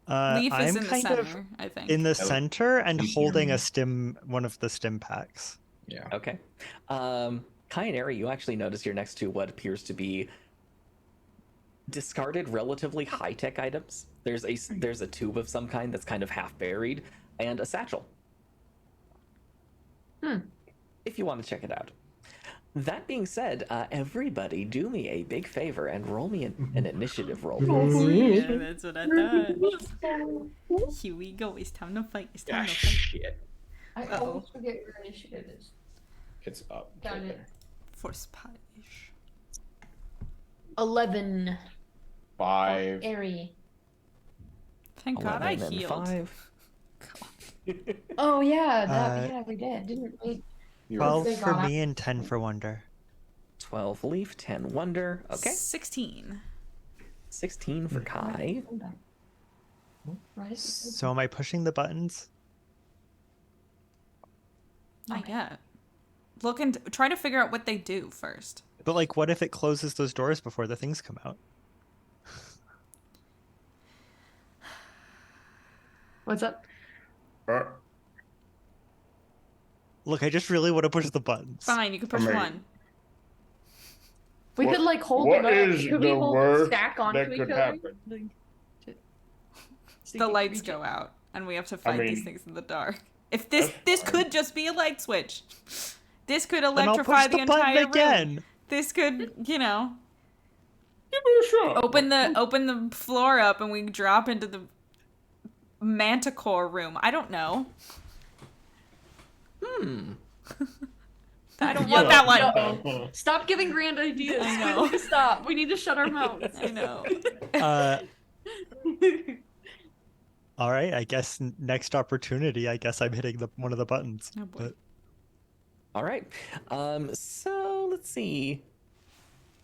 I'm Leaf is in the kind center, of I think. in the would center and be holding near one of the stim packs. Yeah. Okay. Kai and Ari, you actually notice you're next to what appears to be discarded, relatively high-tech items. There's a tube of some kind that's kind of half buried, and a satchel. If you want to check it out. That being said, everybody do me a big favor and roll me an initiative roll, please. Yeah, that's what I thought. Here we go. It's time to fight. It's time Ah, to fight. shit. I Uh-oh. always forget your initiative is. It's up. Got right it. there. Force punish. 11. 5. Airy. Thank God I 11 and healed. 5. Oh yeah, Uh, we did, didn't we? You're 12 They for got me and 10 for Wonder. 12 Leaf, 10 Wonder. Okay. 16. 16 for Kai. Hold on. Right? So am I pushing the buttons? Not yet. Look and try to figure out what they do first. But like, what if it closes those doors before the things come out? What's up? Look, I just really want to push the buttons. Fine, you can push mean- one. We What- could like hold what them up. is Could we the hold worst stack onto that each could other? happen? The lights go out, and we have to fight these mean, things in the dark. If this that's fine. could just be a light switch. This could Then I'll electrify push the the button entire room. again. This could, Give it a shot. open the floor up and we drop into the manticore room. I don't know. I don't want that one. No. Stop giving grand ideas. I know. We need to stop. We need to shut our mouths. I know. All right, I guess next opportunity, I guess I'm hitting one of the buttons. Oh, boy. But All right. So let's see.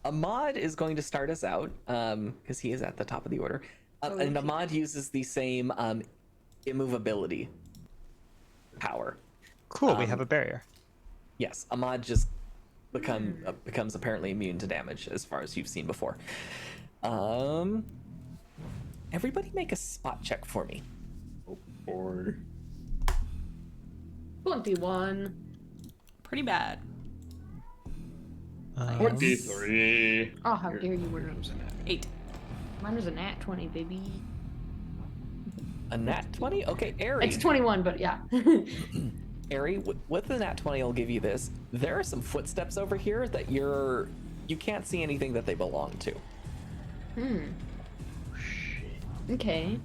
Ahmad is going to start us out because he is at the top of the order. And Ahmad uses the same immovability power. cool, we have a barrier. Yes, Ahmad just becomes apparently immune to damage as far as you've seen before. Everybody make a spot check for me. Or 21. Pretty bad. 23. Oh, how dare you wear 8. Mine was a nat 20, baby. A nat 20? Okay, Ari. It's 21, but yeah. Ari, with the nat 20, I'll give you this. There are some footsteps over here that you can't see anything that they belong to. Okay.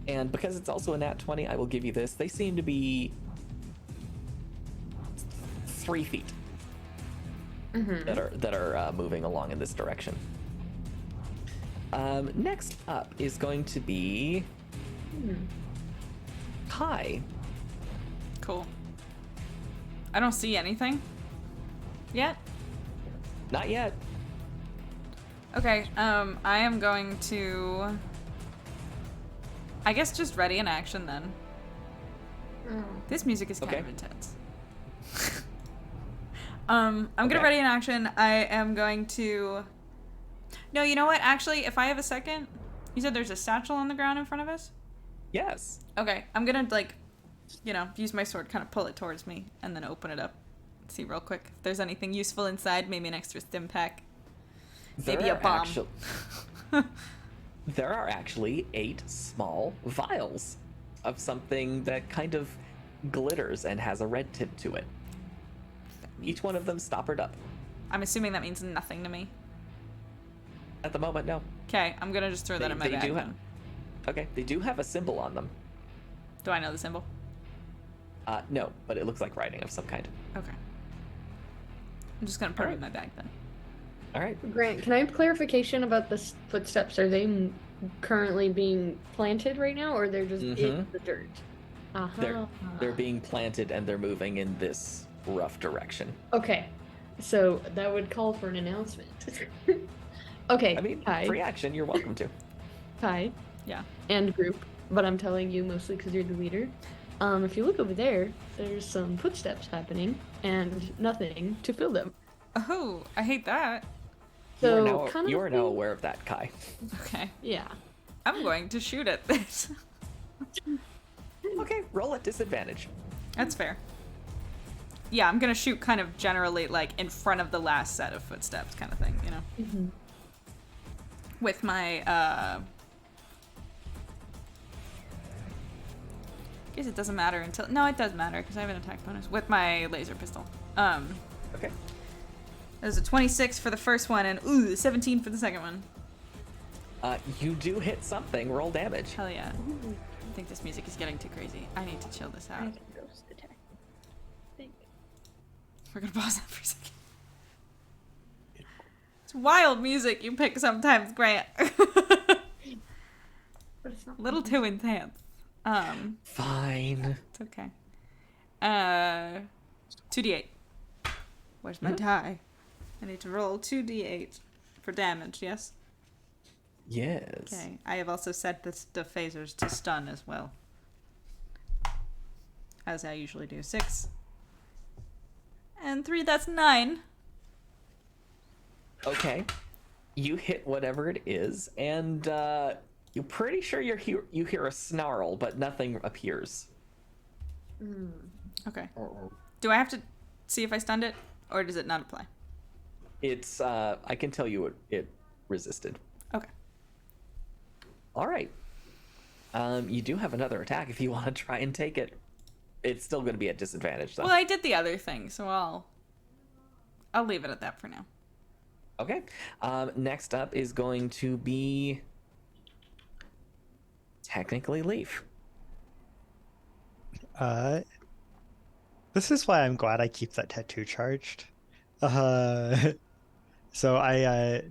And because it's also a nat 20, I will give you this. They seem to be 3 feet that are moving along in this direction. Next up is going to be Kai. Cool. I don't see anything yet. Not yet. Okay, I am going to, I guess, just ready in action then. This music is kind Okay. of intense. I'm gonna ready in action. I am going to. No, you know what? Actually, if I have a second, you said there's a satchel on the ground in front of us. Yes. Okay, I'm gonna use my sword, kind of pull it towards me, and then open it up. See real quick if there's anything useful inside. Maybe an extra stim pack. Maybe a bomb. There are actually 8 small vials of something that kind of glitters and has a red tip to it. Each one of them stoppered up. I'm assuming that means nothing to me. At the moment, no. Okay, I'm gonna just throw that in my bag. do then. Okay, they do have a symbol on them. Do I know the symbol? No, but it looks like writing of some kind. Okay. I'm just gonna put it in my bag then. All right. Grant, can I have clarification about the footsteps? Are they currently being planted right now, or they're just in the dirt? They're being planted and they're moving in this rough direction. Okay, so that would call for an announcement. Okay, I mean, Kai, free action, you're welcome to. Kai, Yeah. and group, but I'm telling you mostly because you're the leader. If you look over there, there's some footsteps happening and nothing to fill them. Oh, I hate that. So You are now aware of that, Kai. Okay. Yeah. I'm going to shoot at this. Okay, roll at disadvantage. That's fair. Yeah, I'm gonna shoot kind of generally like in front of the last set of footsteps kind of thing, you know? Mm-hmm. With my, guess it doesn't matter until, no, it does matter because I have an attack bonus with my laser pistol. Okay. There's a 26 for the first one and 17 for the second one. You do hit something. Roll damage. Hell yeah. I think this music is getting too crazy. I need to chill this I out. can ghost attack. I think. We're gonna pause that for a second. It's wild music you pick sometimes, Grant. But it's not A little too intense. Fine. It's okay. 2d8. Where's my die? I need to roll 2d8 for damage, yes? Yes. Okay. I have also set the phasers to stun as well. As I usually do. 6. And 3, that's 9. Okay. You hit whatever it is, and you're pretty sure you hear a snarl, but nothing appears. Okay. Uh-oh. Do I have to see if I stunned it? Or does it not apply? It's I can tell you it resisted. Okay. All right. You do have another attack if you want to try and take it. It's still going to be at disadvantage, though. Well, I did the other thing, so I'll leave it at that for now. Okay. Next up is going to be technically Leaf. This is why I'm glad I keep that tattoo charged. So I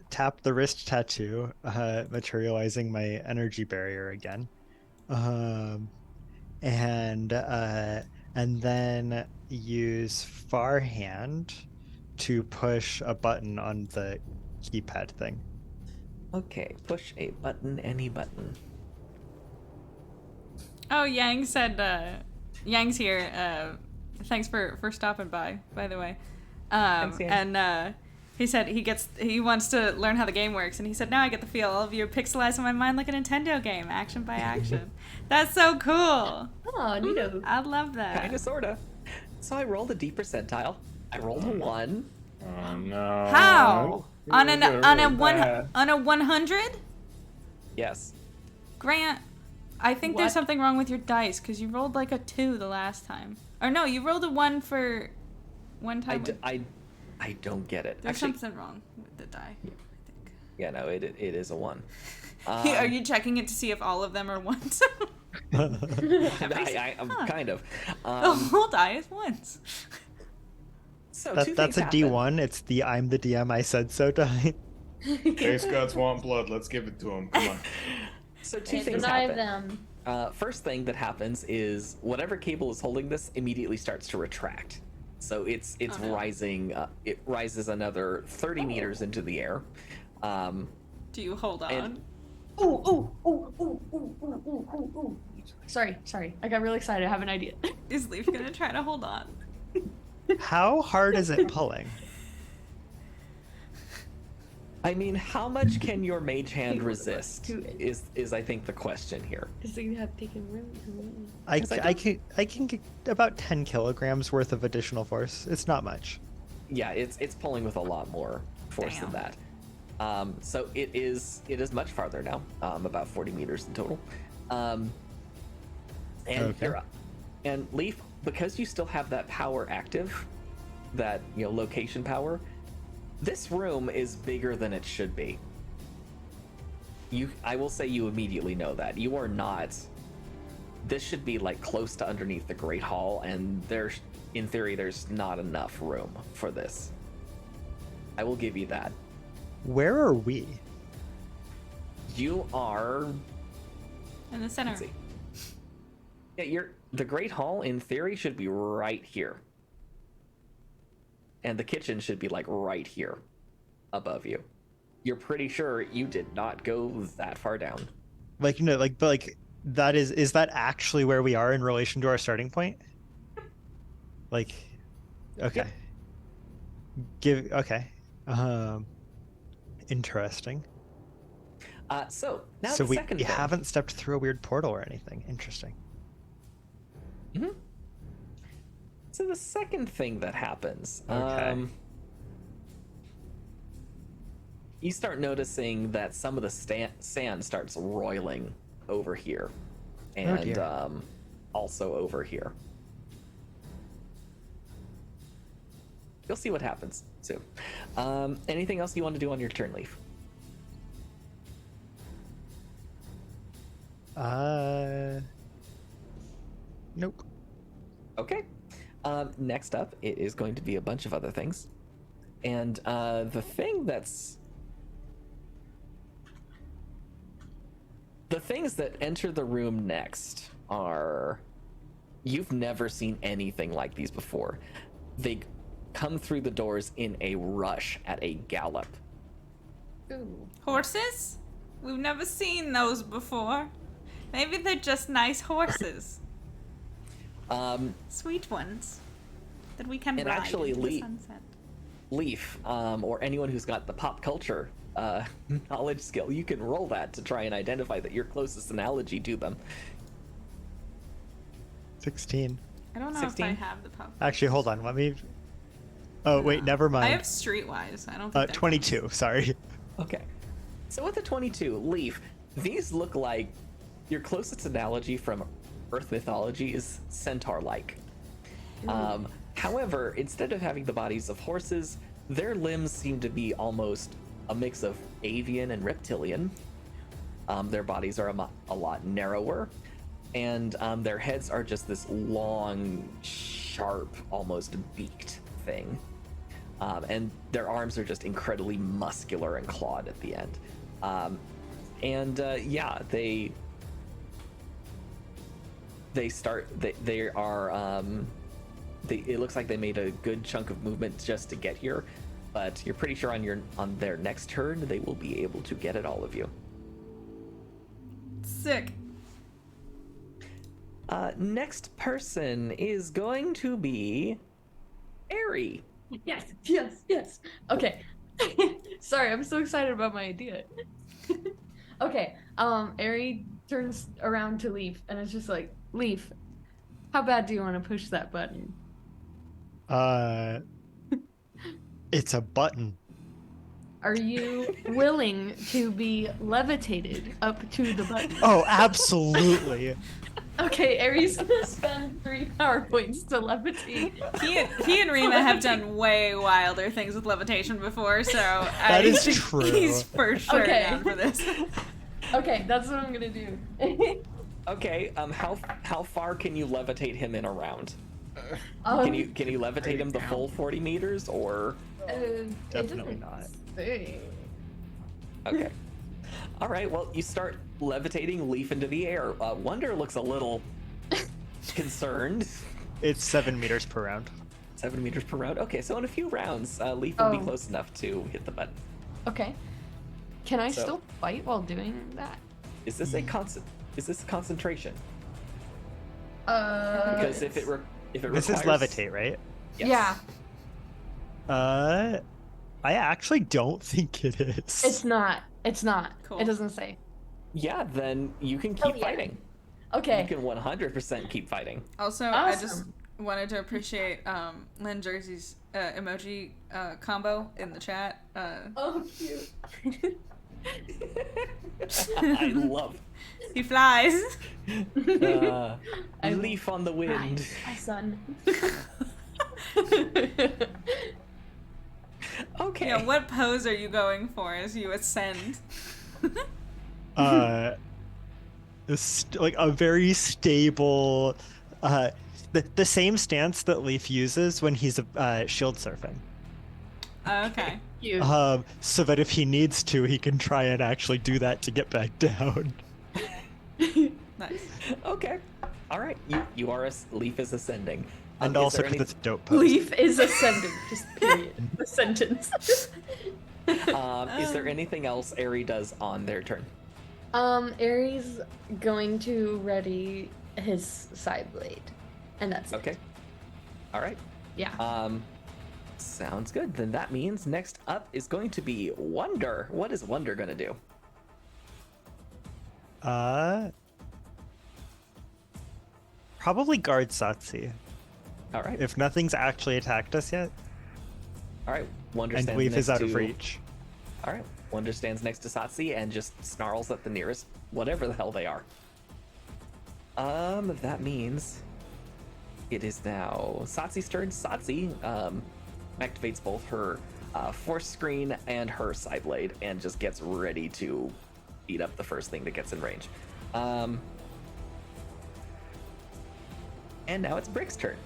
tap the wrist tattoo, materializing my energy barrier again. And then use far hand to push a button on the keypad thing. Okay, push a button, any button. Oh, Yang said, Yang's here. Thanks for stopping by the way. Thanks, Yang. And he said he wants to learn how the game works, and he said, now I get the feel of you pixelizing my mind like a Nintendo game, action by action. That's so cool. Oh, neato. I love that. Kinda, sorta. So I rolled a D percentile. I rolled a 1. Oh no. How? On You're a really bad. 100? Yes. Grant, I think there's What? something wrong with your dice because you rolled like a 2 the last time. Or no, you rolled a 1 for one time. I don't get it. There's Actually, something wrong with the die, I think. yeah, no, it is a 1. Are you checking it to see if all of them are 1s? I'm kind of. The whole die is 1s. So That's a happen. D1. It's the I'm the DM I said so die. Space gods want blood. Let's give it to them. Come on. So two Can't things deny happen. them. First thing that happens is whatever cable is holding this immediately starts to retract. So it's Oh, no. rising. It rises another 30 meters into the air. Do you hold on? And- Ooh. Sorry. I got really excited. I have an idea. Is Leaf gonna try to hold on? How hard is it pulling? I mean, how much can your mage hand Hey, resist? do it. Is I think the question here. This thing have taken really. I Yes, I can get about 10 kilograms worth of additional force. It's not much. Yeah, it's pulling with a lot more force than Damn. that. So it is much farther now, about 40 meters in total. And Okay. you're up. And Leaf, because you still have that power active, that location power, this room is bigger than it should be. I will say you immediately know that. You are not. This should be like close to underneath the Great Hall, and in theory, there's not enough room for this. I will give you that. Where are we? You are. In the center. Let's see. Yeah, the Great Hall in theory should be right here. And the kitchen should be like right here above you. You're pretty sure you did not go that far down. Like that is that actually where we are in relation to our starting point? Like, okay. Okay. Interesting. So now So the we second thing. haven't stepped through a weird portal or anything. Interesting. Mhm. So the second thing that happens, Okay. you start noticing that some of the sand starts roiling over here, and dear. also over here. You'll see what happens soon. Anything else you want to do on your turn, Leaf? Nope. Okay. Next up, it is going to be a bunch of other things. And the things that enter the room next are, you've never seen anything like these before. They come through the doors in a rush at a gallop. Ooh. Horses? We've never seen those before. Maybe they're just nice horses. Sweet ones that we can And ride actually, into the sunset. Leaf, or anyone who's got the pop culture knowledge skill, you can roll that to try and identify that your closest analogy to them. 16. I don't know 16? if I have the pop. Actually, hold on. Let me. Oh wait, never mind. I have streetwise. I don't think that 22. counts. Sorry. Okay. So with the 22, Leaf, these look like your closest analogy from Earth mythology is centaur-like. However, instead of having the bodies of horses, their limbs seem to be almost a mix of avian and reptilian. Their bodies are a lot narrower, and their heads are just this long, sharp, almost beaked thing. And their arms are just incredibly muscular and clawed at the end. It looks like they made a good chunk of movement just to get here, but you're pretty sure on their next turn they will be able to get at all of you. Sick. Next person is going to be Ari. Yes, yes, yes. Okay. Sorry, I'm so excited about my idea. Okay. Ari turns around to Leaf and it's just like, Leaf, how bad do you want to push that button? It's a button. Are you willing to be levitated up to the button? Oh, absolutely. Okay, Ari's gonna spend 3 power points to levitate. He and Rima have done way wilder things with levitation before, so That is true. He's for sure Okay. down for this. Okay, that's what I'm gonna do. Okay, how far can you levitate him in a round? Um, Can you levitate him the full 40 meters, or? it Definitely doesn't not. say. Okay. All right. Well, you start levitating Leaf into the air. Wonder looks a little concerned. It's 7 meters per round. 7 meters per round. Okay, so in a few rounds, Leaf will be Oh. close enough to hit the button. Okay. Can I So- still fight while doing that? Is this a concentration? Uh, Because if it This is requires- levitate, right? Yes. yeah, I actually don't think it is. it's not. It's not. Cool. It doesn't say. Yeah, then you can Oh, keep yeah. fighting. Okay. You can 100% keep fighting. Also, I just Awesome. wanted to appreciate Lynn Jersey's emoji combo in the chat. Oh, cute. I love He flies. I Leaf on the wind. My son. Okay. Yeah, what pose are you going for as you ascend? Like a very stable, the same stance that Leaf uses when he's shield surfing. Okay. Cute. So that if he needs to, he can try and actually do that to get back down. Nice. Okay. All right. You are Leaf is ascending. And is also there because any- it's a dope pose. Leaf is ascending. Just period. The sentence. is there anything else Ari does on their turn? Aries going to ready his side blade, and that's it. Okay. All right. Yeah. Sounds good. Then that means next up is going to be Wonder. What is Wonder gonna do? Probably guard Satsi. All right. If nothing's actually attacked us yet, All right. Wonder and stands Leaf is next out of to- reach. All right. Wonder stands next to Satsi and just snarls at the nearest whatever the hell they are. That means it is now Satsi's turn. Satsi activates both her force screen and her side blade and just gets ready to beat up the first thing that gets in range. And now it's Brick's turn.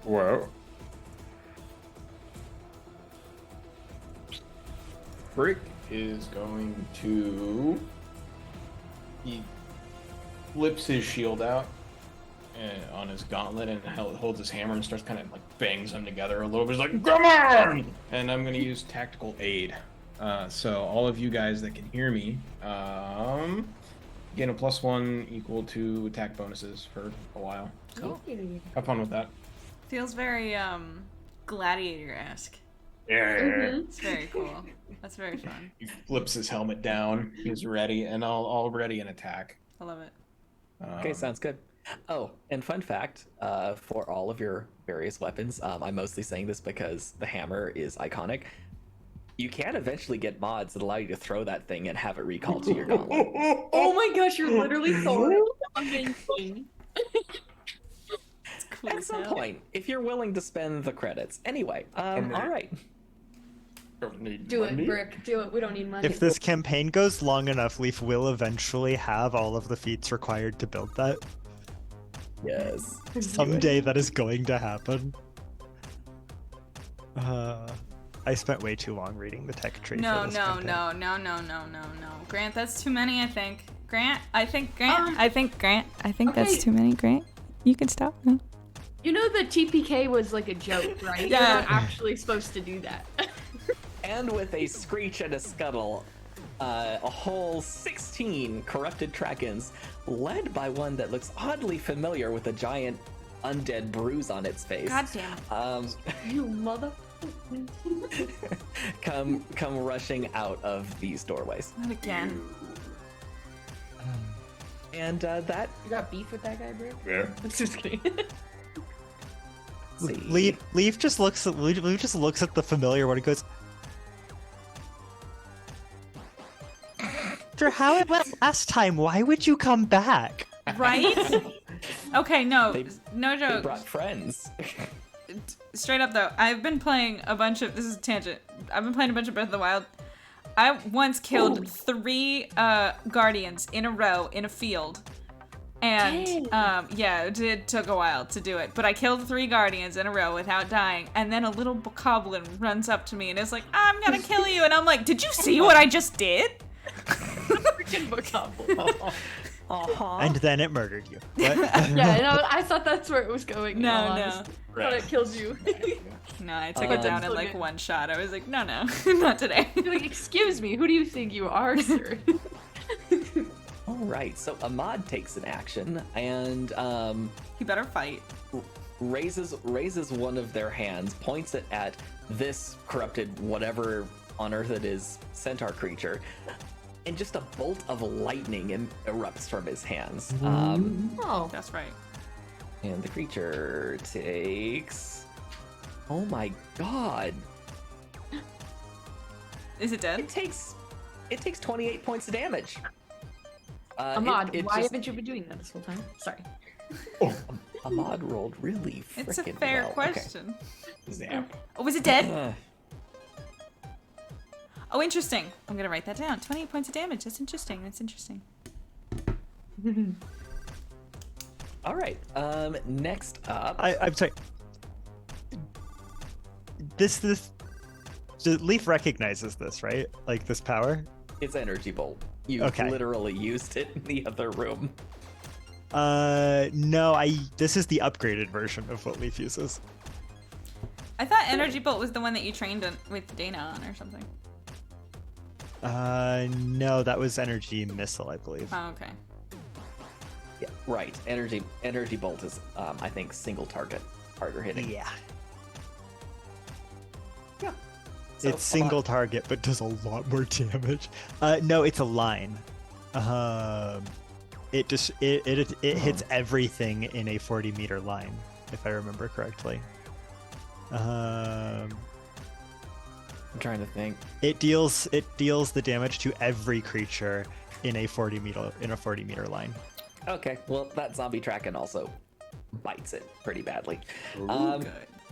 Well, Brick is going to. He flips his shield out on his gauntlet and holds his hammer and starts kind of like bangs them together a little bit. He's like, come on! And I'm going to use tactical aid. So all of you guys that can hear me, gain a +1 equal to attack bonuses for a while. So have fun with that. Feels very gladiator-esque. Yeah. It's very cool. That's very fun. He flips his helmet down. He's ready, and I'll ready an attack. I love it. Okay, sounds good. Oh, and fun fact, for all of your various weapons, I'm mostly saying this because the hammer is iconic. You can eventually get mods that allow you to throw that thing and have it recalled to your gauntlet. Oh my gosh, you're literally so amazing. It's cool At as some hell. point, if you're willing to spend the credits. Anyway, all right. Don't need Do money. it, Brick. Do it. We don't need money. If this campaign goes long enough, Leaf will eventually have all of the feats required to build that. Yes. Someday that is going to happen. I spent way too long reading the tech tree. No, for this no, campaign. no. Grant, that's too many, I think. Grant, I think Grant. I think okay. that's too many, Grant. You can stop now. You know the TPK was like a joke, right? Yeah. You're not actually supposed to do that. And with a screech and a scuttle, a whole 16 corrupted Trakens, led by one that looks oddly familiar with a giant undead bruise on its face. God damn it. You mother. come rushing out of these doorways. Not again. And that You got beef with that guy, Brick? yeah. Just kidding. see. Leaf just looks at the familiar one and goes, after how it went last time, why would you come back? Right? Okay, no. No They joke. brought friends. Straight up though, I've been playing a bunch of, this is a tangent, I've been playing a bunch of Breath of the Wild. I once killed 3 guardians in a row in a field. And yeah, it took a while to do it, but I killed 3 guardians in a row without dying, and then a little goblin runs up to me and is like, I'm gonna kill you, and I'm like, did you see what I just did? Freaking bookable. And then it murdered you. What? Yeah, no, I thought that's where it was going. No, in all no. honesty. Thought it kills you. No, I took it down in Still like good. one shot. I was like, no, not today. You're like, excuse me, who do you think you are, sir? All right, so Ahmad takes an action and You better fight. raises one of their hands, points it at this corrupted whatever on earth it is centaur creature, and just a bolt of lightning erupts from his hands. Oh. That's right. And the creature takes. Oh my god! Is it dead? It takes 28 points of damage. Ahmad, it why just- haven't you been doing that this whole time? Sorry. Ahmad rolled really freaking It's a fair well. question. Zap. Oh, was it dead? Okay. Oh, interesting. I'm gonna write that down. 28 points of damage. That's interesting. That's interesting. All right. Next up. I'm sorry. This Leaf recognizes this, right? Like this power. It's energy bolt. You Okay. literally used it in the other room. No, this is the upgraded version of what Leaf uses. I thought Energy Bolt was the one that you trained with Dana on or something. No, that was energy missile, I believe. Oh, okay. Yeah, right. Energy bolt is, I think, single target, harder hitting. Yeah. Yeah. So, It's single target, but does a lot more damage. No, it's a line. It just it hits everything in a 40-meter line, if I remember correctly. I'm trying to think. It deals the damage to every creature in a 40-meter line. Okay, well, that zombie Traken also bites it pretty badly. Good.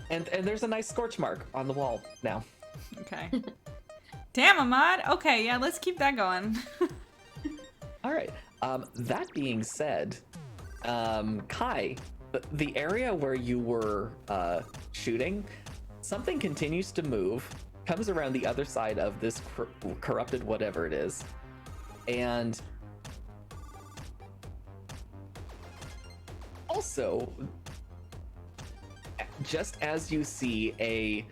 And there's a nice scorch mark on the wall now. Okay. Damn, Ahmad. Okay, yeah, let's keep that going. All right. That being said, Kai, the area where you were shooting, something continues to move, comes around the other side of this corrupted whatever it is, and also, just as you see a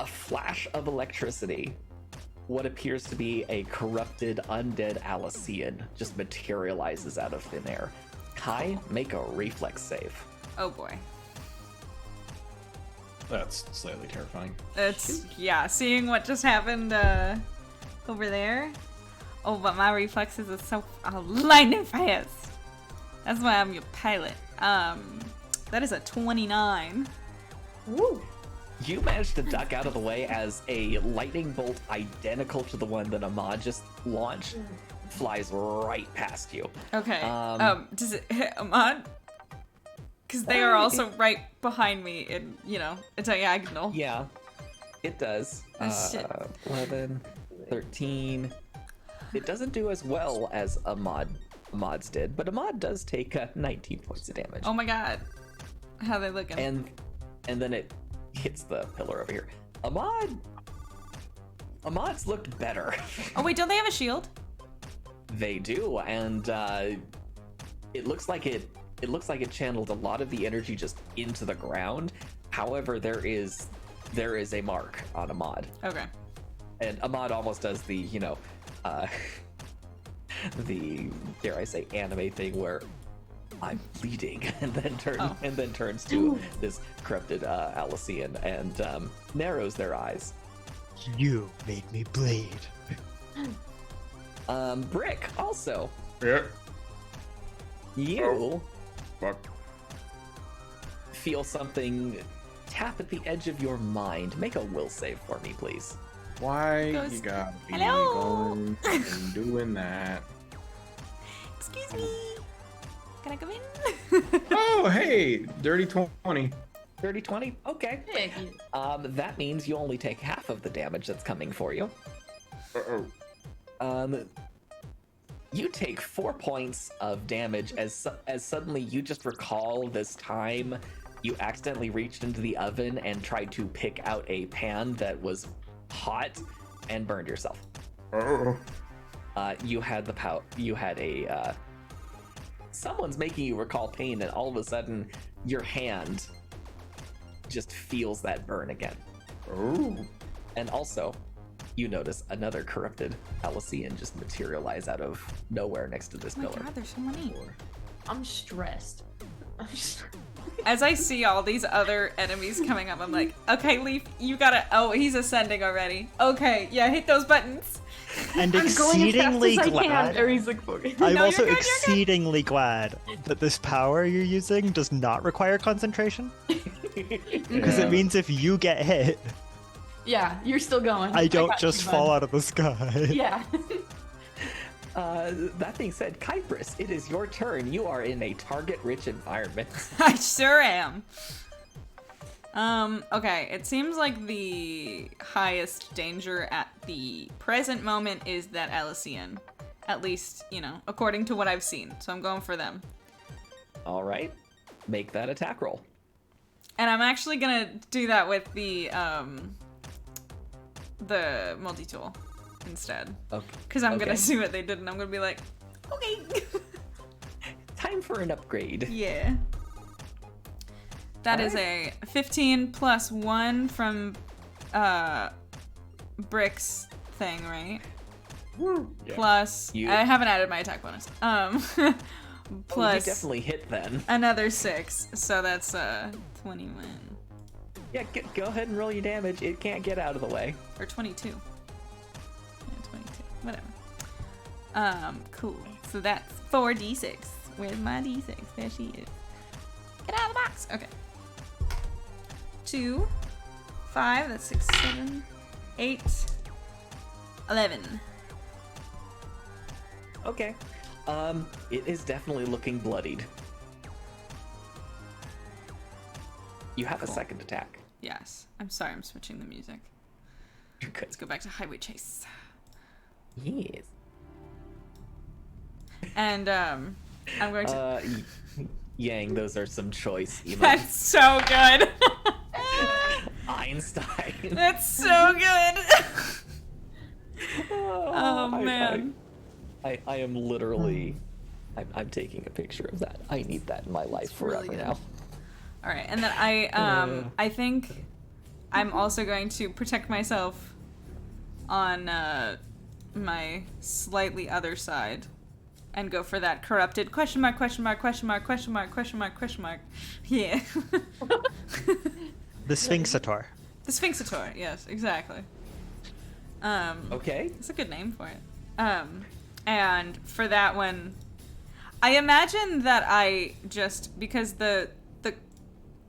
flash of electricity, what appears to be a corrupted undead Alician just materializes out of thin air. Kai, make a reflex save. Oh boy. That's slightly terrifying. It's, yeah, seeing what just happened over there. Oh, but my reflexes are so lightning fast. That's why I'm your pilot. That is a 29. Woo! You managed to duck out of the way as a lightning bolt identical to the one that Ahmad just launched flies right past you. Okay. Does it hit Ahmad? Because they are also right behind me in, a diagonal. Yeah, it does. Oh, shit. 11, 13. It doesn't do as well as Ahmad's did, but Ahmad does take 19 points of damage. Oh my god. How they looking? And then it hits the pillar over here. Ahmad's looked better. Oh wait, don't they have a shield? They do, and it looks like it channeled a lot of the energy just into the ground. However, there is a mark on Ahmad. Okay. And Ahmad almost does the, the, dare I say, anime thing where I'm bleeding, and then turns to this corrupted Alician and narrows their eyes. You made me bleed. Brick, also. Yeah. You Fuck. feel something tap at the edge of your mind. Make a will save for me, please. Why Goes, you gotta be "Hello?" going and doing that? Excuse me. Can I come in? Oh, hey, dirty 20. Dirty 20? Okay. Heck yeah. That means you only take half of the damage that's coming for you. Uh-oh. You take 4 points of damage as suddenly you just recall this time you accidentally reached into the oven and tried to pick out a pan that was hot and burned yourself. Uh-oh. You had someone's making you recall pain, and all of a sudden your hand just feels that burn again. Oh. And also, you notice another corrupted Alician just materialize out of nowhere next to this Oh my pillar. god, there's so many. I'm stressed. As I see all these other enemies coming up, I'm like, okay, Leaf, you gotta. Oh, he's ascending already. Okay, yeah, hit those buttons. And I'm going as fast exceedingly as I can. glad. Aries, like, focus. I'm No, also you're good, you're good. exceedingly glad that this power you're using does not require concentration. Because Yeah. it means if you get hit, Yeah, you're still going. I don't got just you, fall bud. out of the sky. Yeah. That being said, Kypris, it is your turn. You are in a target-rich environment. I sure am. Okay, it seems like the highest danger at the present moment is that Alician. At least, according to what I've seen. So I'm going for them. All right, make that attack roll. And I'm actually gonna do that with the multi-tool instead. Okay. Because I'm Okay. gonna see what they did and I'm gonna be like, okay. Time for an upgrade. Yeah. That is a 15 plus 1 from Brick's thing, right? Yeah. Plus, You- I haven't added my attack bonus. Oh, Plus you definitely hit then. another 6, so that's 21 Yeah, go ahead and roll your damage. It can't get out of the way. or 22. Yeah, 22. Whatever. Cool. So that's 4d6. Where's my d6? There she is. Get out of the box. Okay. 2, 5. That's 6, 7, 8, 11. Okay. It is definitely looking bloodied. You have a second attack. Yes. I'm sorry. I'm switching the music. You're good. Let's go back to Highway Chase. Yes. And I'm going to. Yang, those are some choice emotes. That's so good. Einstein. That's so good. Oh, man. I am literally. I'm taking a picture of that. I need that in my life forever really good. now. All right, and then I think I'm also going to protect myself on my slightly other side and go for that corrupted question mark. Yeah. The Sphinxator. The Sphinxator. Yes, exactly. Okay. It's a good name for it. And for that one, I imagine that I just, because the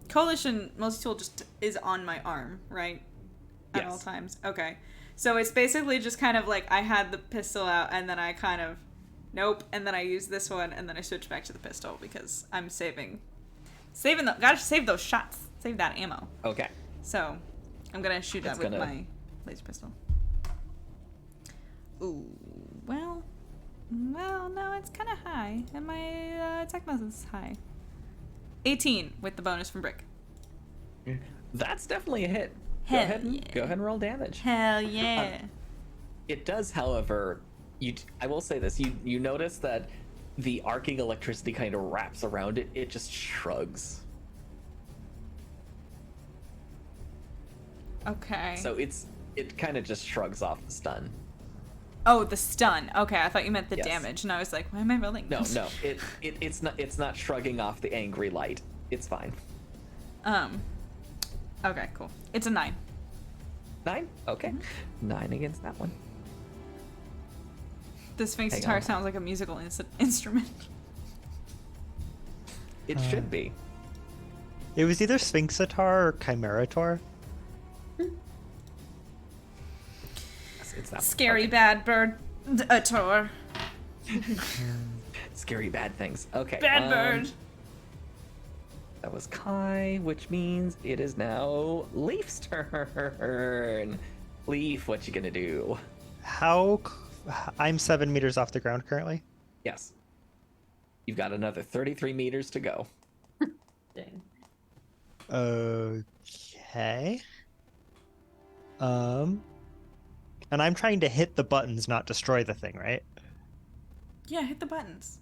Coalition multi-tool just is on my arm, right? At Yes. all times. Okay. So it's basically just kind of like I had the pistol out and then I kind of, nope, and then I use this one and then I switch back to the pistol because I'm gotta save those shots. Save that ammo. Okay. So I'm gonna shoot that It's with gonna- my laser pistol. Ooh, well, no, it's kind of high, and my attack bonus is high. 18 with the bonus from Brick. That's definitely a hit. Hell Go ahead and roll damage. Hell yeah! It does, however, I will say this, you notice that the arcing electricity kind of wraps around it, it just shrugs. Okay. So it kind of just shrugs off the stun. Oh, the stun. Okay, I thought you meant the Yes. damage, and I was like, why am I rolling? No, it's not shrugging off the angry light. It's fine. Okay, cool. It's a 9. 9? Okay. 9 against that one. The Sphinx Hang guitar on. sounds like a musical instrument. It should be. It was either Sphinxator or Chimerator. It's that one. Scary Okay. bad bird. A tour. Scary bad things. Okay. Bad bird. That was Kai, which means it is now Leaf's turn. Leaf, what you gonna do? I'm 7 meters off the ground currently. Yes. You've got another 33 meters to go. Dang. Okay. And I'm trying to hit the buttons, not destroy the thing, right? Yeah, hit the buttons.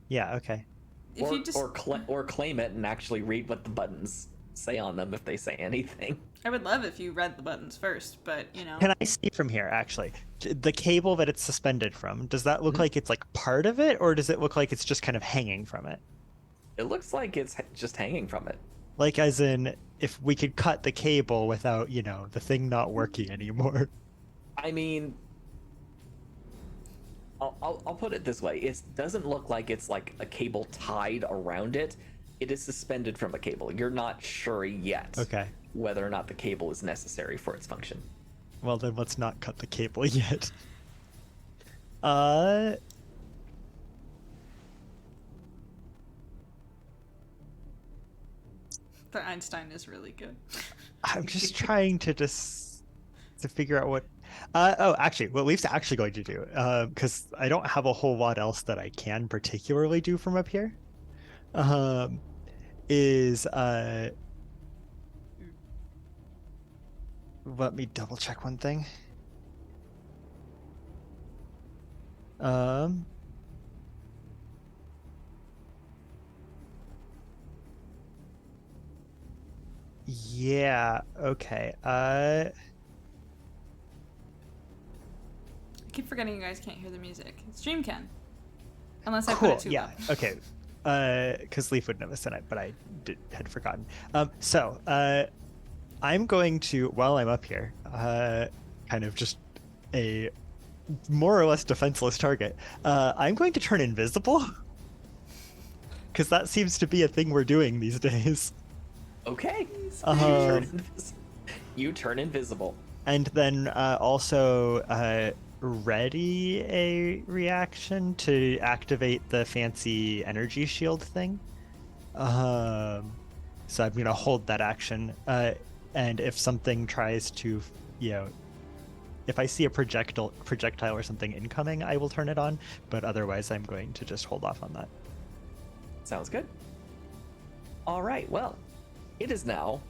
Yeah, okay. If you just, or claim it and actually read what the buttons say on them if they say anything. I would love if you read the buttons first, but you know. Can I see from here, actually? The cable that it's suspended from, does that look like it's like part of it, or does it look like it's just kind of hanging from it? It looks like it's just hanging from it. Like, as in, if we could cut the cable without, the thing not working anymore. I mean, I'll put it this way. It doesn't look like it's like a cable tied around it. It is suspended from a cable. You're not sure yet Okay. whether or not the cable is necessary for its function. Well, then let's not cut the cable yet. The Einstein is really good. I'm just trying to figure out what. Actually, what Leaf's actually going to do, because I don't have a whole lot else that I can particularly do from up here, is let me double check one thing. Yeah, okay. keep forgetting you guys can't hear the music. Stream can. Unless I Cool. put it too Yeah. loud. Okay. Because Leaf would know this tonight, but I had forgotten. I'm going to, while I'm up here, kind of just a more or less defenseless target. I'm going to turn invisible. Because that seems to be a thing we're doing these days. Okay. Um, You turn invisible. And then also ready a reaction to activate the fancy energy shield thing. So I'm gonna hold that action. And if something tries to, if I see a projectile or something incoming, I will turn it on. But otherwise, I'm going to just hold off on that. Sounds good. All right. Well, it is now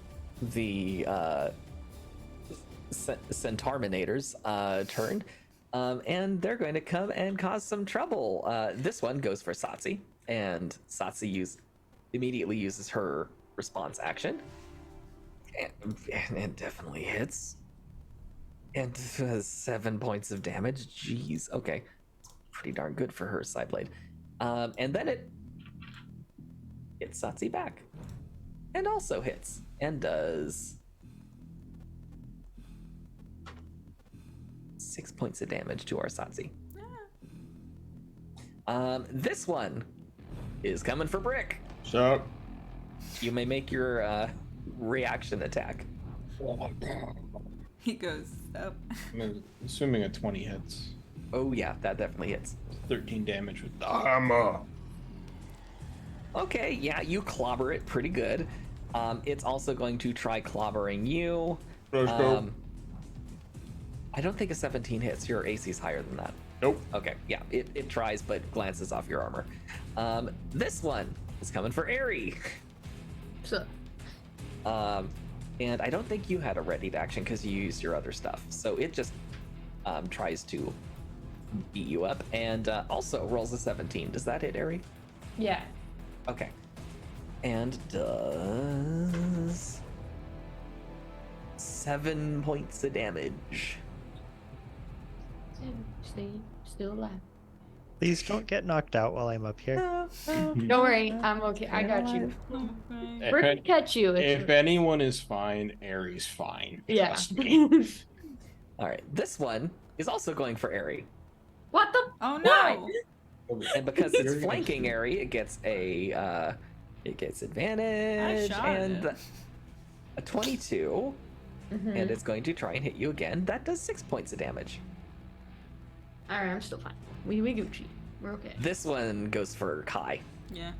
the Centaurminator's turn, and they're going to come and cause some trouble. This one goes for Satsi, and Satsi immediately uses her response action, and definitely hits, and does 7 points of damage. Jeez. Okay, pretty darn good for her side blade. And then it hits Satsi back, and also hits, and does 6 points of damage to our Satsi. This one is coming for Brick. So, You may make your reaction attack. He goes up. I'm assuming a 20 hits. Oh yeah, that definitely hits. 13 damage with the hammer. Okay, yeah, you clobber it pretty good. It's also going to try clobbering you. Let's go. I don't think a 17 hits. Your AC's higher than that. Nope. Okay, yeah, it tries, but glances off your armor. This one is coming for Airy. So, And I don't think you had a ready to action because you used your other stuff. So it just tries to beat you up, and also rolls a 17. Does that hit Airy? yeah. Okay. And does 7 points of damage. Stay still alive. Please don't get knocked out while I'm up here. Don't worry, I'm okay. I got you. If, We're gonna catch you. if anyone is fine, Aries fine. Yeah. Trust me. All right. This one is also going for Airy. What the? Oh Why? no! And because it's flanking Airy, it gets advantage, shot and it. a 22, Mhm. and it's going to try and hit you again. That does 6 points of damage. All right, I'm still fine. We Gucci. We're okay. This one goes for Kai. Yeah.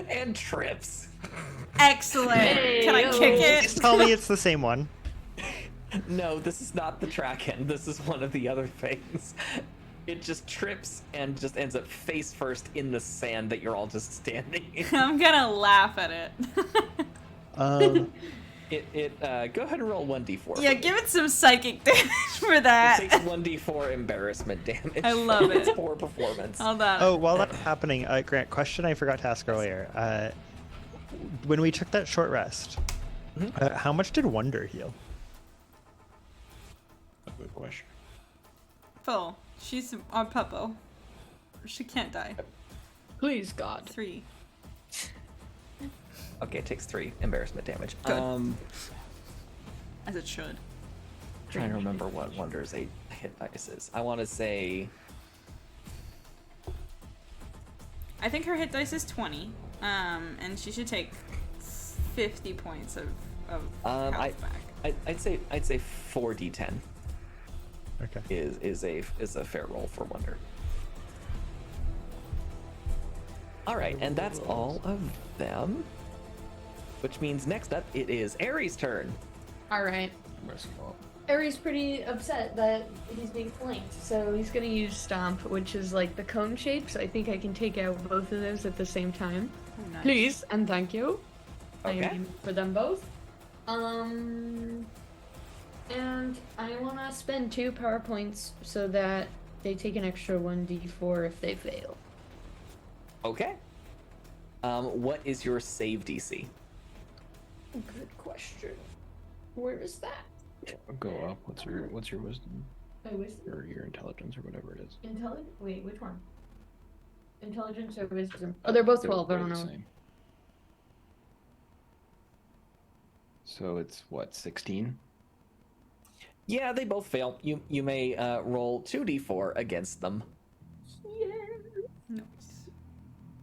And trips. Excellent. Hey, Can I yo. kick Please it? tell me it's the same one. No, this is not the track end. This is one of the other things. It just trips and just ends up face first in the sand that you're all just standing in. I'm gonna laugh at it. Um, Go ahead and roll 1d4. Yeah, for me. give it some psychic damage for It that. takes 1d4 embarrassment damage. I love It's it. poor performance. Hold on. oh, while that's happening, Grant, question I forgot to ask earlier. When we took that short rest, how much did Wonder heal? A good question. Full. She's our puppo. She can't die. Please, God. 3. Okay, it takes 3 embarrassment damage. Good. As it should. Trying to remember what Wonder's a hit dice is. I want to say I think her hit dice is 20. And she should take 50 points of health back. I'd say 4d10 Okay. is a fair roll for Wonder. All right, and that's all of them. Which means next up it is Aries' turn. All right. I'm gonna scroll up. Aries pretty upset that he's being flanked, so he's gonna use Stomp, which is like the cone shape. So I think I can take out both of those at the same time. Oh, nice. Please and thank you. I Okay. aim for them both. And I want to spend 2 power points so that they take an extra 1d4 if they fail. Okay. What is your save DC? Good question. Where is that? Go up. What's your wisdom My wisdom? or your intelligence or whatever it is? Intelligence? Wait, which one? Intelligence or wisdom? Oh, they're both 12. I They're don't the know. same. So it's what, 16? Yeah, they both fail. You may roll 2d4 against them, Yeah. Nice.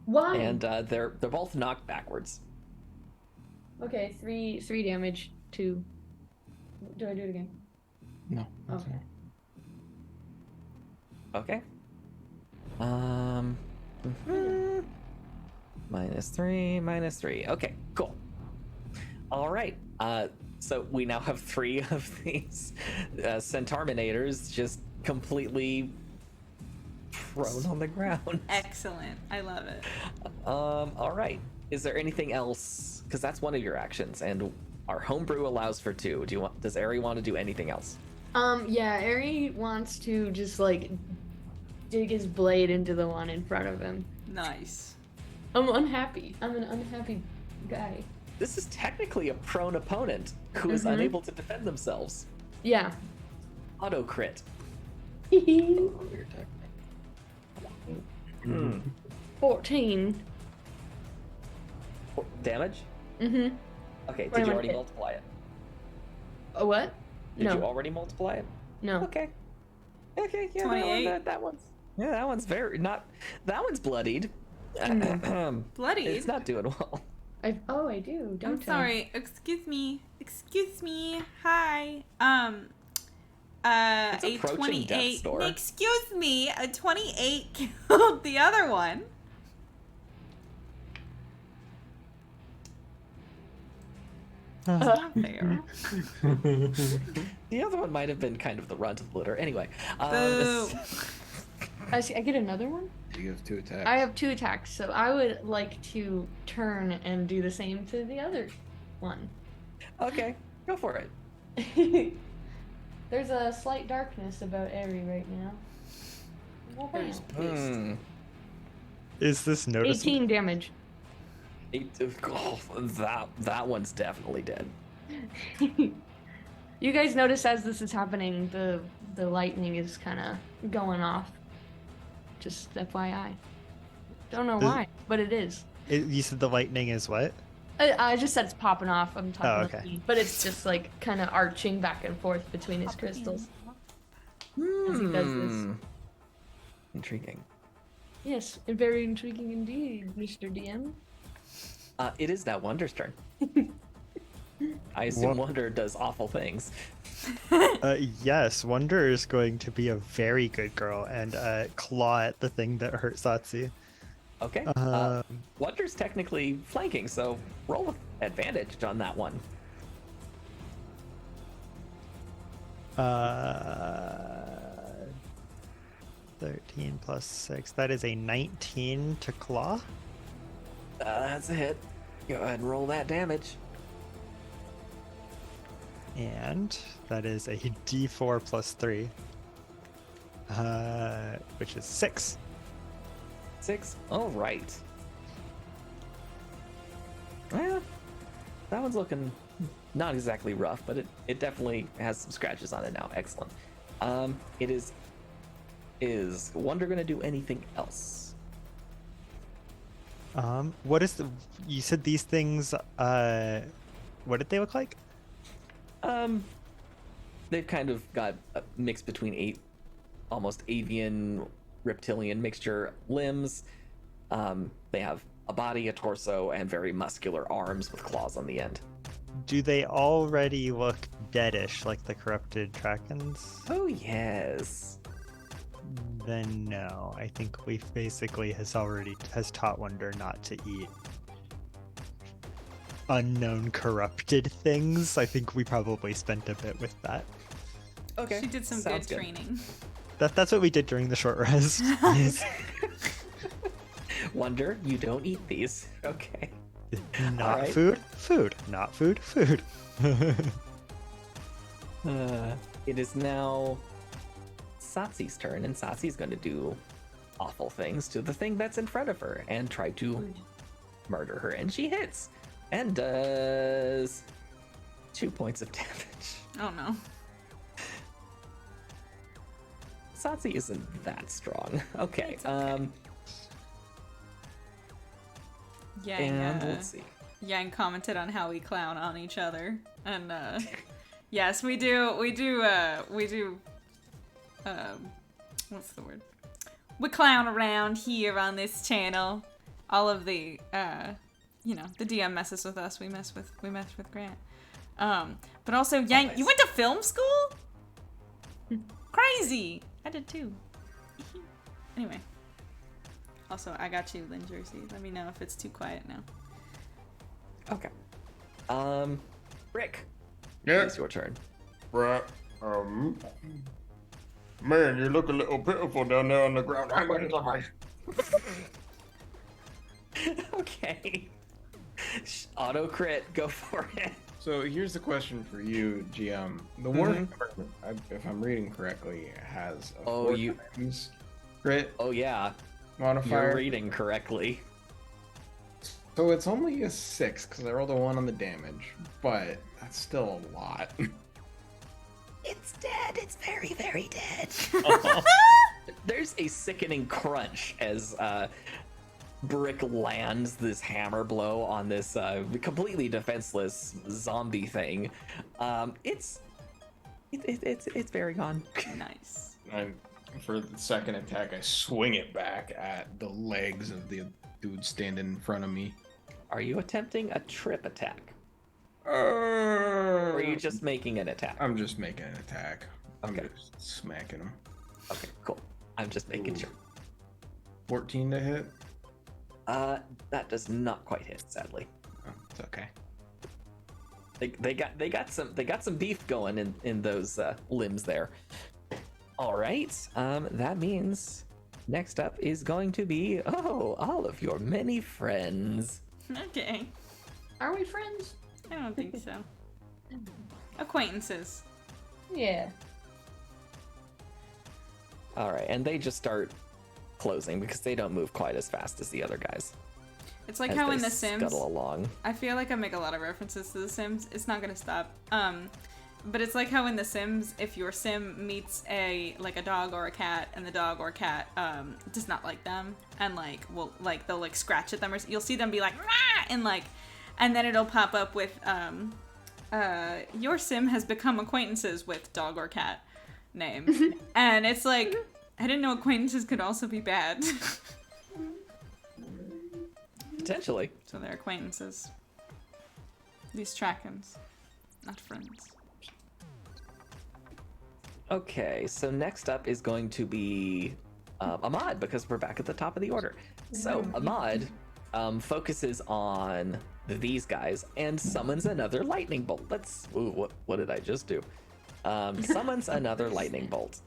Why? and they're both knocked backwards. Okay, three damage. 2. Do I do it again? No. that's Okay. it. Okay. -3, -3. Okay, cool. All right. So we now have 3 of these Centaurminators just completely prone on the ground. Excellent. I love it. All right. Is there anything else? Because that's one of your actions, and our homebrew allows for 2. Does Ari want to do anything else? Yeah, Ari wants to just like dig his blade into the one in front of him. Nice. I'm unhappy. I'm an unhappy guy. This is technically a prone opponent who is unable to defend themselves. Yeah. Auto crit. Your attack. 14. Damage? Mm-hmm. Okay, did What you am I already hit? multiply it? A what? Did No. you already multiply it? No. Okay. Okay, yeah, 28. that one's... Yeah, that one's very... not... That one's bloodied. Bloodied? It's not doing well. I do. Don't I'm sorry. Excuse me. Excuse me. Hi. It's A approaching death's 28. door. Excuse me. A 28 killed the other one. It's not fair. The other one might have been kind of the runt of the litter. Anyway. Boo. I get another one? You have 2 attacks. I have 2 attacks, so I would like to turn and do the same to the other one. Okay, go for it. There's a slight darkness about Ari right now. Well, bam. Is this noticeable? 18 damage. Oh, that one's definitely dead. You guys notice as this is happening, the lightning is kind of going off. Just FYI. Don't know why, but it is. You said the lightning is what? I just said it's popping off. I'm talking Oh, about okay. speed, but it's just like kind of arching back and forth between his crystals as he does this. Intriguing. Yes, very intriguing indeed, Mr. DM. It is now Wonder's turn. I assume Wonder does awful things. Yes, Wonder is going to be a very good girl and claw at the thing that hurt Satsi. Okay. Wonder's technically flanking, so roll with advantage on that one. 13 plus 6. That is a 19 to claw. That's a hit. Go ahead and roll that damage. And that is a d4 plus 3. Which is 6. 6. All right. Well, that one's looking not exactly rough, but it definitely has some scratches on it now. Excellent. It is Wonder gonna do anything else? What is the... You said these things, what did they look like? They've kind of got a mix between almost avian reptilian mixture limbs. They have a body, a torso, and very muscular arms with claws on the end. Do they already look deadish like the corrupted Krakens? Oh yes. Then no. I think we basically has taught Wonder not to eat unknown corrupted things. I think we probably spent a bit with that. Okay. She did some Sounds good training. That's what we did during the short rest. Wonder, you don't eat these. Okay. Not Alright. food, not food. It is now Satsi's turn, and Satsi's going to do awful things to the thing that's in front of her and try to murder her. And she hits and does 2 points of damage. Oh no. Satsi isn't that strong. Okay. It's okay. Yang, And let's see. Yang commented on how we clown on each other, and yes, we do. What's the word? We clown around here on this channel. All of the, the DM messes with us. We mess with Grant. But also, Yang, Always. you went to film school? Crazy. I did too. Anyway. Also, I got you, Lynn Jersey. Let me know if it's too quiet now. Okay. Rick. Yeah. It's your turn. Right. Man, you look a little pitiful down there on the ground. I'm going to die. Okay. Auto crit, go for it. So here's the question for you, GM. The warning, if I'm reading correctly, has a Oh, 4 you- times crit Oh yeah, modifier. you're reading correctly. So it's only a 6 because I rolled a 1 on the damage, but that's still a lot. It's dead. It's very, very dead. There's a sickening crunch as Brick lands this hammer blow on this completely defenseless zombie thing. It's very gone. Nice. And for the second attack, I swing it back at the legs of the dude standing in front of me. Are you attempting a trip attack? Or are you just making an attack? I'm just making an attack. I'm Okay. just smacking him. Okay, cool. I'm just making sure. 14 to hit. That does not quite hit, sadly. Oh, it's okay. They got some beef going in those limbs there. All right. That means next up is going to be all of your many friends. Okay. Are we friends? I don't think so. Acquaintances. Yeah. All right, and they just start closing because they don't move quite as fast as the other guys. It's like as how they in The Sims, scuttle along. I feel like I make a lot of references to The Sims. It's not gonna stop. But it's like how in The Sims, if your sim meets a dog or a cat, and the dog or cat does not like them, and they'll like scratch at them, or you'll see them be like "Rah!" and then it'll pop up with your sim has become acquaintances with dog or cat name, and it's like I didn't know acquaintances could also be bad. Potentially. So they're acquaintances. These trackins, not friends. Okay, so next up is going to be Ahmad, because we're back at the top of the order. So Ahmad focuses on these guys and summons another lightning bolt. What did I just do? Summons another lightning bolt.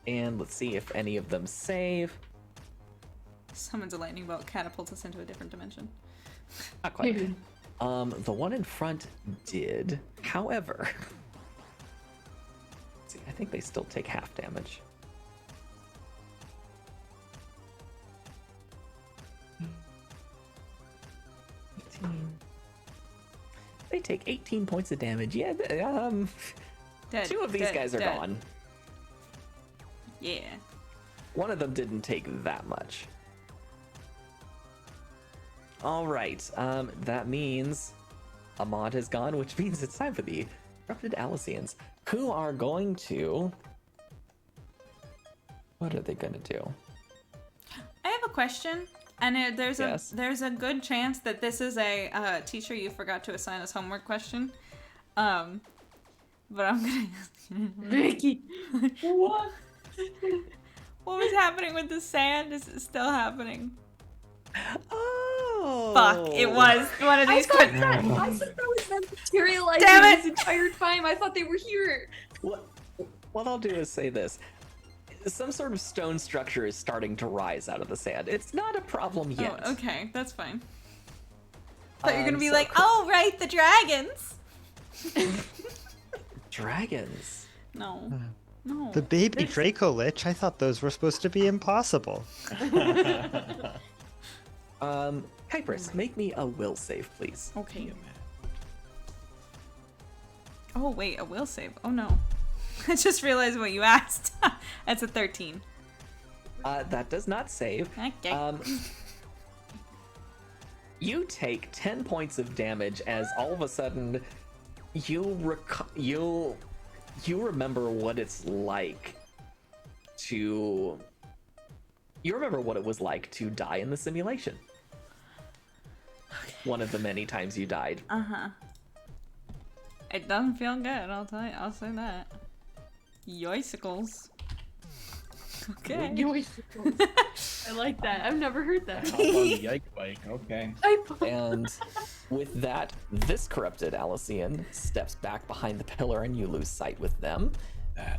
And let's see if any of them save. Summons a lightning bolt, catapults us into a different dimension. Not quite. The one in front did. However, see, I think they still take half damage. They take 18 points of damage. Yeah, Dead. two of these dead, guys are dead. gone. Yeah. One of them didn't take that much. All right, that means Ahmad has gone, which means it's time for the Corrupted Alicians, who are going to... What are they going to do? I have a question, and Yes. there's a good chance that this is a teacher you forgot to assign us homework question. But I'm gonna. Vicky. What? What was happening with the sand? Is it still happening? Oh! Fuck! It was one of I these. thought that was them materializing Damn it! this entire time. I thought they were here. What I'll do is say this. Some sort of stone structure is starting to rise out of the sand. It's not a problem yet. Oh, okay, that's fine. Thought you were gonna be so like, oh right, the dragons. Dragons. No, no. The baby Draco Lich, I thought those were supposed to be impossible. Kypris, make me a will save, please. Okay. Oh, wait, a will save. Oh, no. I just realized what you asked. That's a 13. That does not save. Okay. You take 10 points of damage as all of a sudden you remember what it's like to... You remember what it was like to die in the simulation. One of the many times you died. Uh-huh. It doesn't feel good, I'll tell you. I'll say that. Yoicicles. Okay. I like that. I've never heard that. Hop on the yike bike. Okay. And with that, this corrupted Alician steps back behind the pillar and you lose sight with them.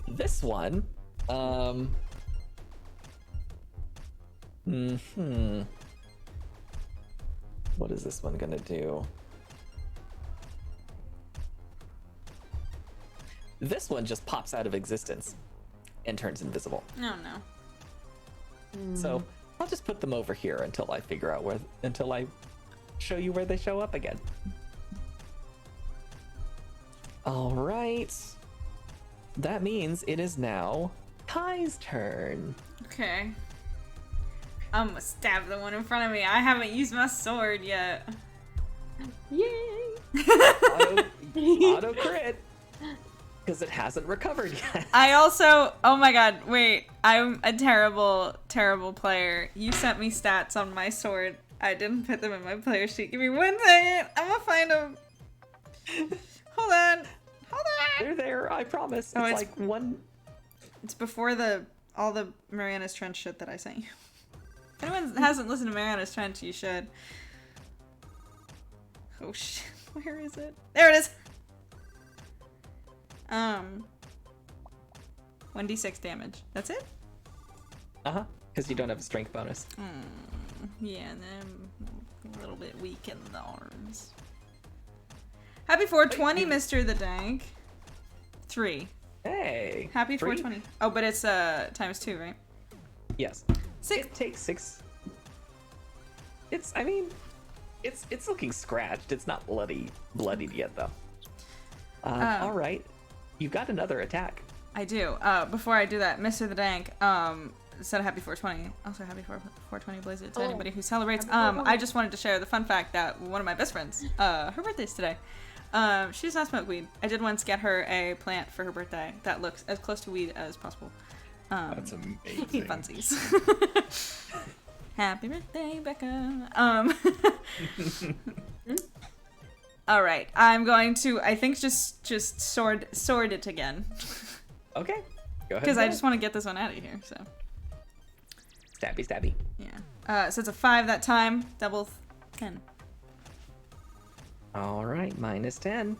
This one, what is this one gonna do? This one just pops out of existence and turns invisible. Oh, no. So I'll just put them over here until I figure out until I show you where they show up again. All right. That means it is now Kai's turn. Okay. I'm gonna stab the one in front of me. I haven't used my sword yet. Yay! Auto crit. Because it hasn't recovered yet. I also, oh my god, wait. I'm a terrible, terrible player. You sent me stats on my sword. I didn't put them in my player sheet. Give me 1 second. I'm gonna find them. Hold on. They're there, I promise. Oh, it's it's- like one. It's before all the Mariana's Trench shit that I sent you. If anyone hasn't listened to Mariana's Trench, you should. Oh shit, where is it? There it is! 1d6 damage. That's it? Uh-huh. Because you don't have a strength bonus. Yeah, and I'm a little bit weak in the arms. Happy 420, Mr. the Dank. 3. Hey. Happy 3? 420. Oh, but it's times 2, right? Yes. 6. It takes 6. I mean, it's looking scratched. It's not bloodied yet though. All right. You've got another attack. I do. Before I do that, Mr. the Dank, said happy 420. Also happy 420 Blizzard to anybody who celebrates. I just wanted to share the fun fact that one of my best friends, her birthday's today. She does not smoke weed. I did once get her a plant for her birthday that looks as close to weed as possible. That's amazing. Funsies. Happy birthday, Becca. All right, I'm going to, I think, just sword it again. Okay. Go ahead. Because I just want to get this one out of here, so. Stabby. Yeah. So it's a 5 that time, double 10. All right, minus 10.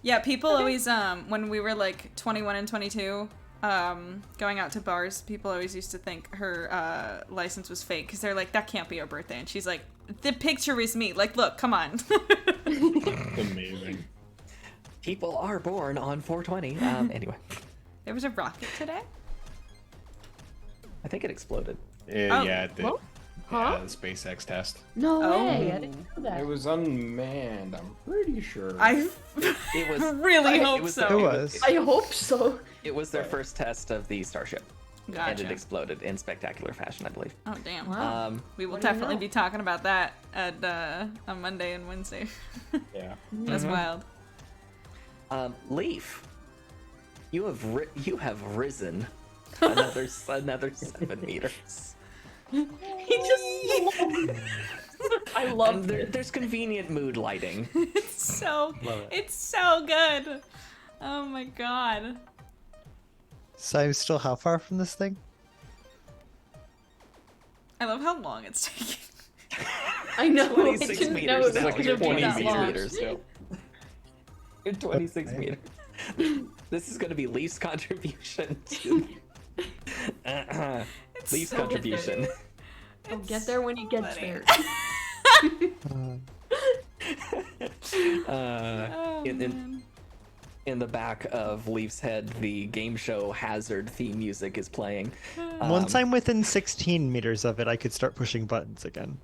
Yeah, people always, when we were like 21 and 22, going out to bars, people always used to think her license was fake because they're like, that can't be her birthday. And she's like, the picture is me. Like, look, come on. Amazing. People are born on 420. Anyway. There was a rocket today? I think it exploded. Yeah, it did. What? Huh? Yeah, the SpaceX test. No Oh. way! I didn't know that. It was unmanned, I'm pretty sure. I It was really it hope was so. It was. I hope so. It was their first test of the Starship. And Gotcha. it exploded in spectacular fashion, I believe. Oh, damn. Wow. We will What do you definitely know? be talking about that at on Monday and Wednesday. Yeah. That's wild. Leaf, you have risen another 7 meters. He just. I love And there's convenient mood lighting. It's so it's so good. Oh my god. So I'm still how far from this thing? I love how long it's taking. I know. I 26 didn't meters know now. it was Like gonna be 20 that long. meters. You're 26 Okay. meters. This is going to be Leaf's contribution to Leaf's so contribution. I'll get there when he gets funny. there. Oh, man. In the back of Leaf's head, the game show Hazard theme music is playing. Once I'm within 16 meters of it, I could start pushing buttons again.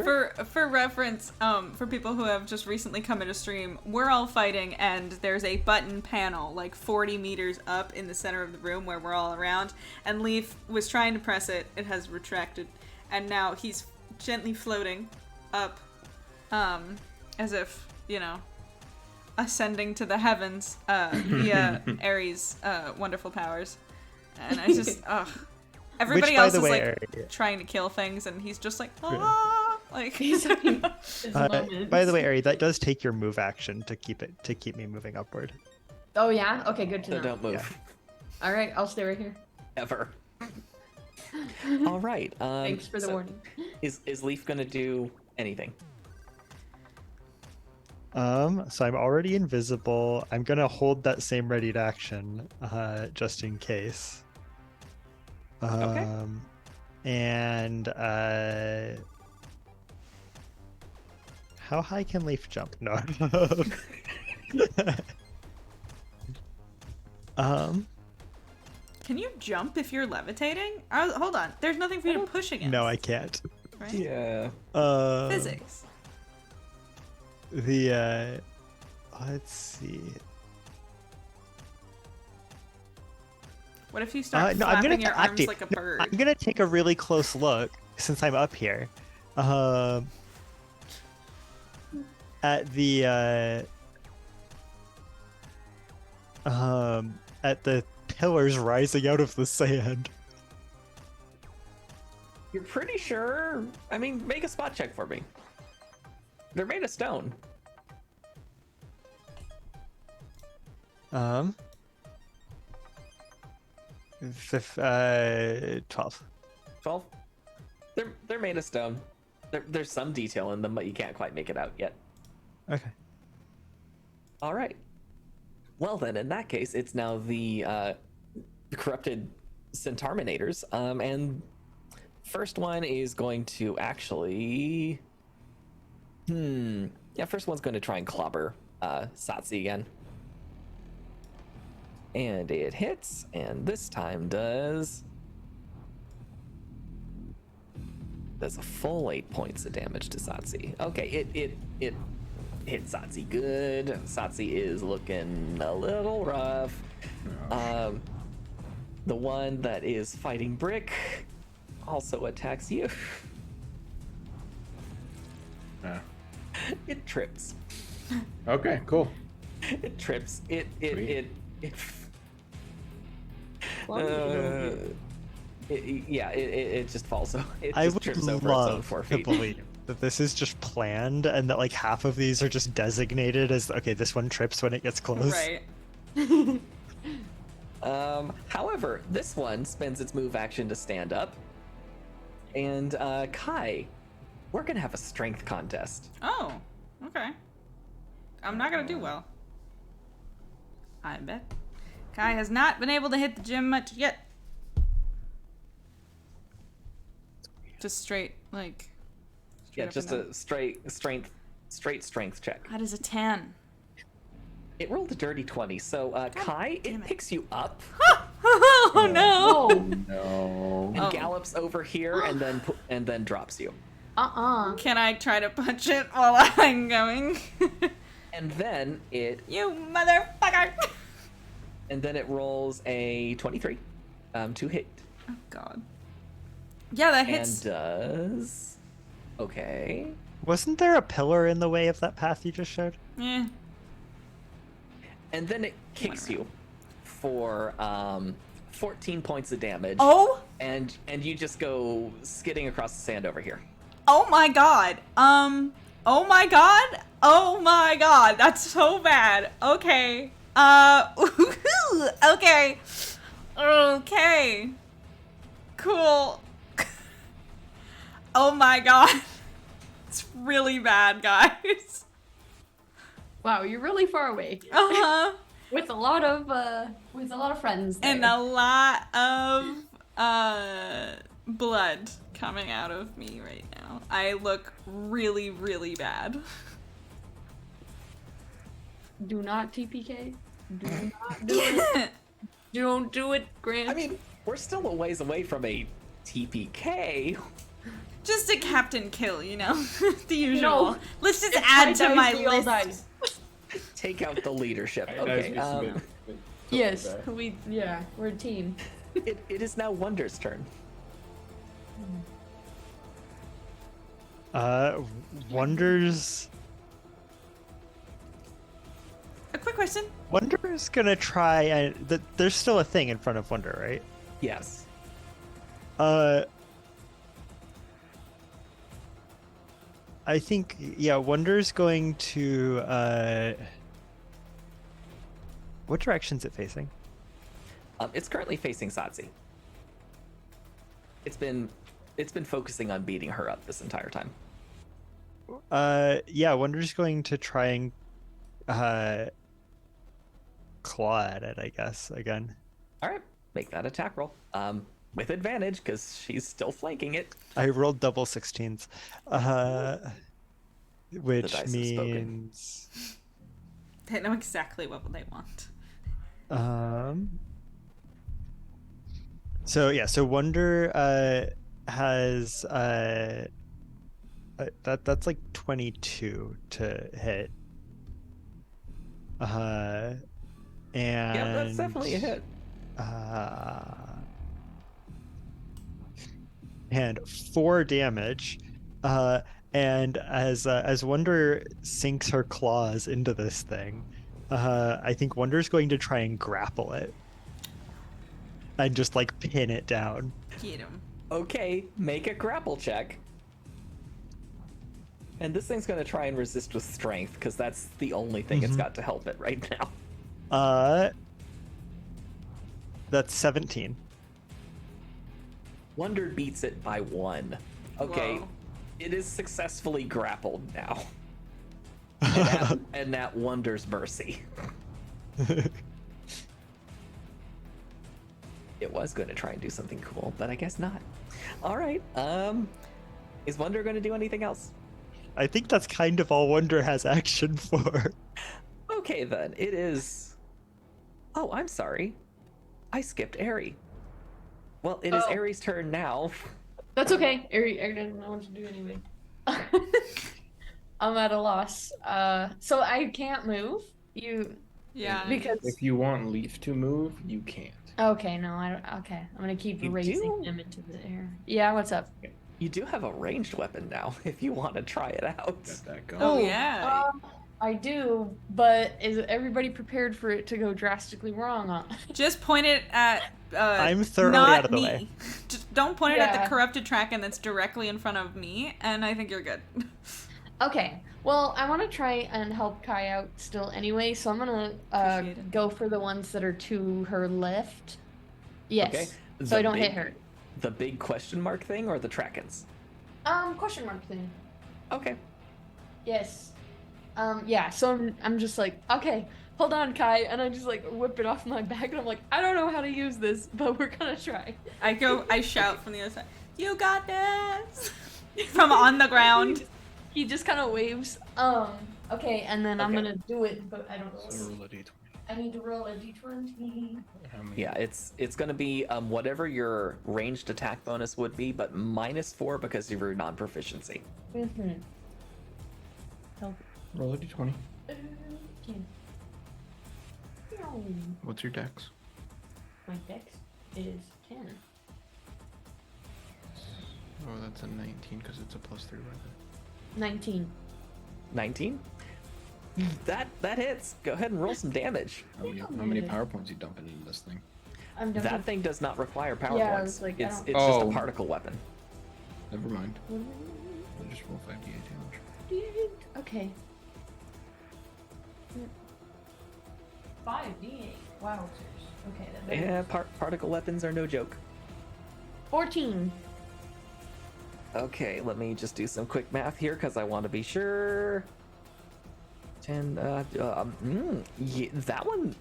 For reference, for people who have just recently come into stream, we're all fighting, and there's a button panel like 40 meters up in the center of the room where we're all around. And Leaf was trying to press it; it has retracted, and now he's gently floating up, as if ascending to the heavens via Ares' wonderful powers. And I just everybody else is like trying to kill things, and he's just like, like. By the way, Ari, that does take your move action to keep me moving upward. Oh yeah. Okay, good to know. So don't move. Yeah. All right, I'll stay right here. Ever. All right. Thanks for the warning. Is Leaf gonna do anything? So I'm already invisible. I'm gonna hold that same ready to action, just in case. Okay. And how high can Leaf jump? No. Can you jump if you're levitating? Hold on. There's nothing for you to push against. No, I can't. Right? Yeah. Physics. Let's see. What if you start No, I'm flapping gonna your arms like a bird? I'm gonna take a really close look since I'm up here. At the pillars rising out of the sand. You're pretty sure? I mean, make a spot check for me. They're made of stone. 12. 12? They're made of stone. There's some detail in them, but you can't quite make it out yet. Okay. All right. Well then, in that case, it's now the corrupted Centarminators. And first one is going to actually... Yeah, first one's going to try and clobber Satsi again. And it hits, and this time does a full 8 points of damage to Satsi. Okay, it hit Satsi good. Satsi is looking a little rough. The one that is fighting Brick also attacks you. It trips. Okay, cool. It trips. It just falls. It I just would trips over its own love 4 to feet. believe that this is just planned and that like half of these are just designated as, okay, this one trips when it gets close. Right. However, this one spends its move action to stand up. And Kai, we're gonna have a strength contest. Oh, okay. I'm not gonna do well. I bet. Kai has not been able to hit the gym much yet. Just straight, like... Yeah, up just and down. a straight strength check. That is a 10. It rolled a dirty 20, so Kai, damn it it. picks you up Oh no! No. and Oh. gallops over here and then drops you. Can I try to punch it while I'm going? And then it You motherfucker! rolls a 23 to hit. Oh god. Yeah, that And hits. does okay. Wasn't there a pillar in the way of that path you just showed? Yeah. And then it kicks you for 14 points of damage. Oh! And you just go skidding across the sand over here. Oh my god. Oh my god. Oh my god. That's so bad. Okay. Okay. Okay. Cool. Oh my god. It's really bad, guys. Wow, you're really far away. Uh-huh. With a lot of friends there. And a lot of blood coming out of me right now. I look really, really bad. Do not TPK. Do not do it. Don't do it, Grant. I mean, we're still a ways away from a TPK. Just a captain kill, you know? The usual. No, Let's just It's add to high my dice, we all list. dice. Take out the leadership. That Okay. is submitted. Yes, we're a team. It is now Wonder's turn. Wonder's A quick question. Wonder's gonna try and there's still a thing in front of Wonder, right? Yes. I think Wonder's going to what direction's it facing? It's currently facing Satsi. It's been focusing on beating her up this entire time. Wonder's going to try and claw at it, I guess, again. All right, make that attack roll. With advantage because she's still flanking it. I rolled double 16s. Which dice have spoken. means They know exactly what they want. So Wonder has that's like 22 to hit. And Yeah, that's definitely a hit. And 4 damage. And as Wonder sinks her claws into this thing, I think Wonder's going to try and grapple it. And just like pin it down. Get him. Okay, make a grapple check. And this thing's gonna try and resist with strength because that's the only thing it's got to help it right now. That's 17. Wonder beats it by 1. Okay, Whoa. it is successfully grappled now. And at Wonder's mercy. It was going to try and do something cool, but I guess not. All right. Is Wonder going to do anything else? I think that's kind of all Wonder has action for. Okay, then. It is... Oh, I'm sorry. I skipped Aerie. Well, it is Oh. Aerie's turn now. That's okay. Ari doesn't know what to do anyway. I'm at a loss. So I can't move. Yeah. Because If you want Leaf to move, you can't. okay, no, I don't. Okay, I'm gonna keep You raising do? him into the air. Yeah, what's up? You do have a ranged weapon now, if you want to try it out. Got that going. Oh, yeah. I do, but is everybody prepared for it to go drastically wrong? Just point it at. I'm thoroughly not out of the me. way. Just don't point it at Yeah. the corrupted Kraken that's directly in front of me, and I think you're good. Okay, well, I want to try and help Kai out still anyway, so I'm gonna Appreciate it. go for the ones that are to her left. Yes, Okay. so I The don't hit big- her. The big question mark thing or the Trakens? Question mark thing. Okay. Yes. Yeah, so I'm just like, okay, hold on, Kai, and I just like whip it off my back, and I'm like, I don't know how to use this, but we're gonna try. I shout from the other side, "You got this!" From on the ground. He just kind of waves. Okay, and then I'm Okay. gonna do it, but I don't know. So roll a d20. I need to roll a d20. How many? Yeah, it's gonna be whatever your ranged attack bonus would be, but -4 because of your non-proficiency. Mm-hmm. Help. Roll a d20. Okay. What's your dex? My dex is 10. Oh, that's a 19 because it's a +3 weapon. 19. 19? That hits. Go ahead and roll some damage. How many power points you dumping into this thing? I'm done. That thing does not require power Yeah, I points. was like, I it's don't- it's just a Oh. particle weapon. Never mind. I'll just roll 5d8 damage. Okay. 5d8. Wow. Okay, then. Yeah, particle weapons are no joke. 14. Okay, let me just do some quick math here because I want to be sure. 10. Yeah, that one.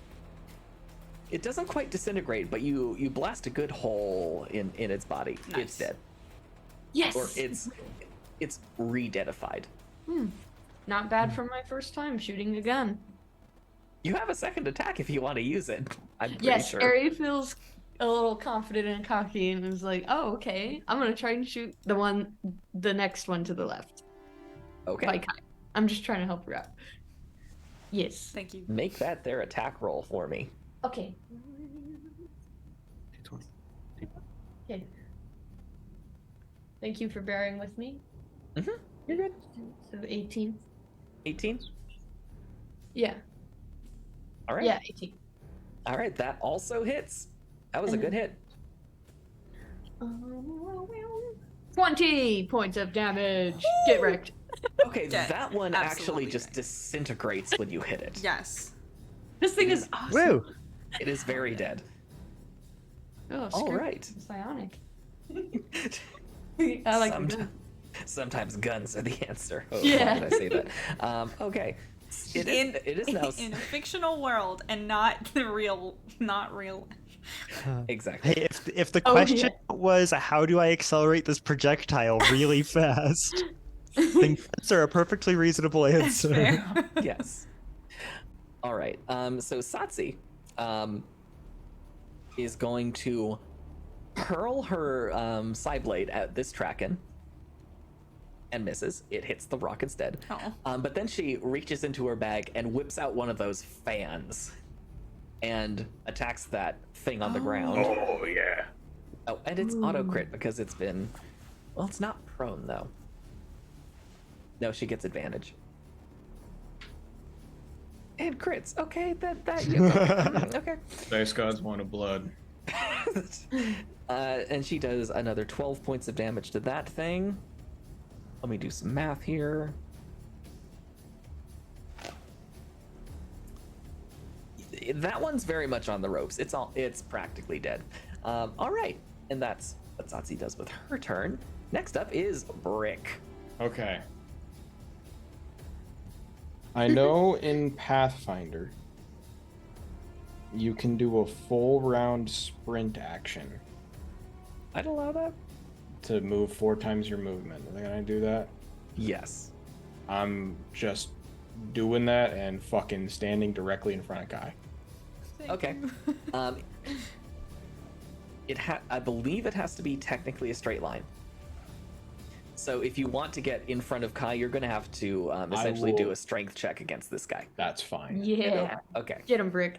It doesn't quite disintegrate, but you blast a good hole in its body. Nice. It's dead, Yes. or it's re-deadified. Not bad for my first time shooting a gun. You have a second attack if you want to use it. I'm pretty Yes, sure. Ari feels a little confident and cocky and was like, "Oh, okay. I'm gonna try and shoot the next one to the left." Okay. By Kai. I'm just trying to help her out. Yes. Thank you. Make that their attack roll for me. Okay. D20. Okay. Thank you for bearing with me. You're good. So 18. 18. Yeah. All right. Yeah, 18. All right. That also hits. That was a good hit. 20 points of damage. Get wrecked. Okay, Yeah, that one actually absolutely just right. disintegrates when you hit it. Yes. This thing is awesome. Woo! It is very dead. Oh, All screw right. Psionic. I like the gun. Sometimes guns are the answer. Oh, Yeah. why did I say that? Okay. It is now. In a fictional world and not real. Exactly. Hey, if the Oh, question was how do I accelerate this projectile really fast, then guns are a perfectly reasonable That's answer. fair. Yes. All right. So Satsi is going to hurl her side blade at this Kraken and misses. It hits the rock instead. Oh. But then she reaches into her bag and whips out one of those fans and attacks that thing on the ground. Oh yeah. Oh, and it's auto crit because it's been. Well, it's not prone though. No, she gets advantage. And crits. Okay, okay. Dice gods want a blood. And she does another 12 points of damage to that thing. Let me do some math here. That one's very much on the ropes. It's practically dead. All right, and that's what Satsi does with her turn. Next up is Brick. Okay. I know in Pathfinder, you can do a full round sprint action I'd allow that. to move 4 times your movement. Are they gonna do that? Yes. I'm just doing that and fucking standing directly in front of Kai. Okay. I believe it has to be technically a straight line. So if you want to get in front of Kai, you're going to have to essentially do will- a strength check against this guy. That's fine. Yeah. Okay. Get him, Brick.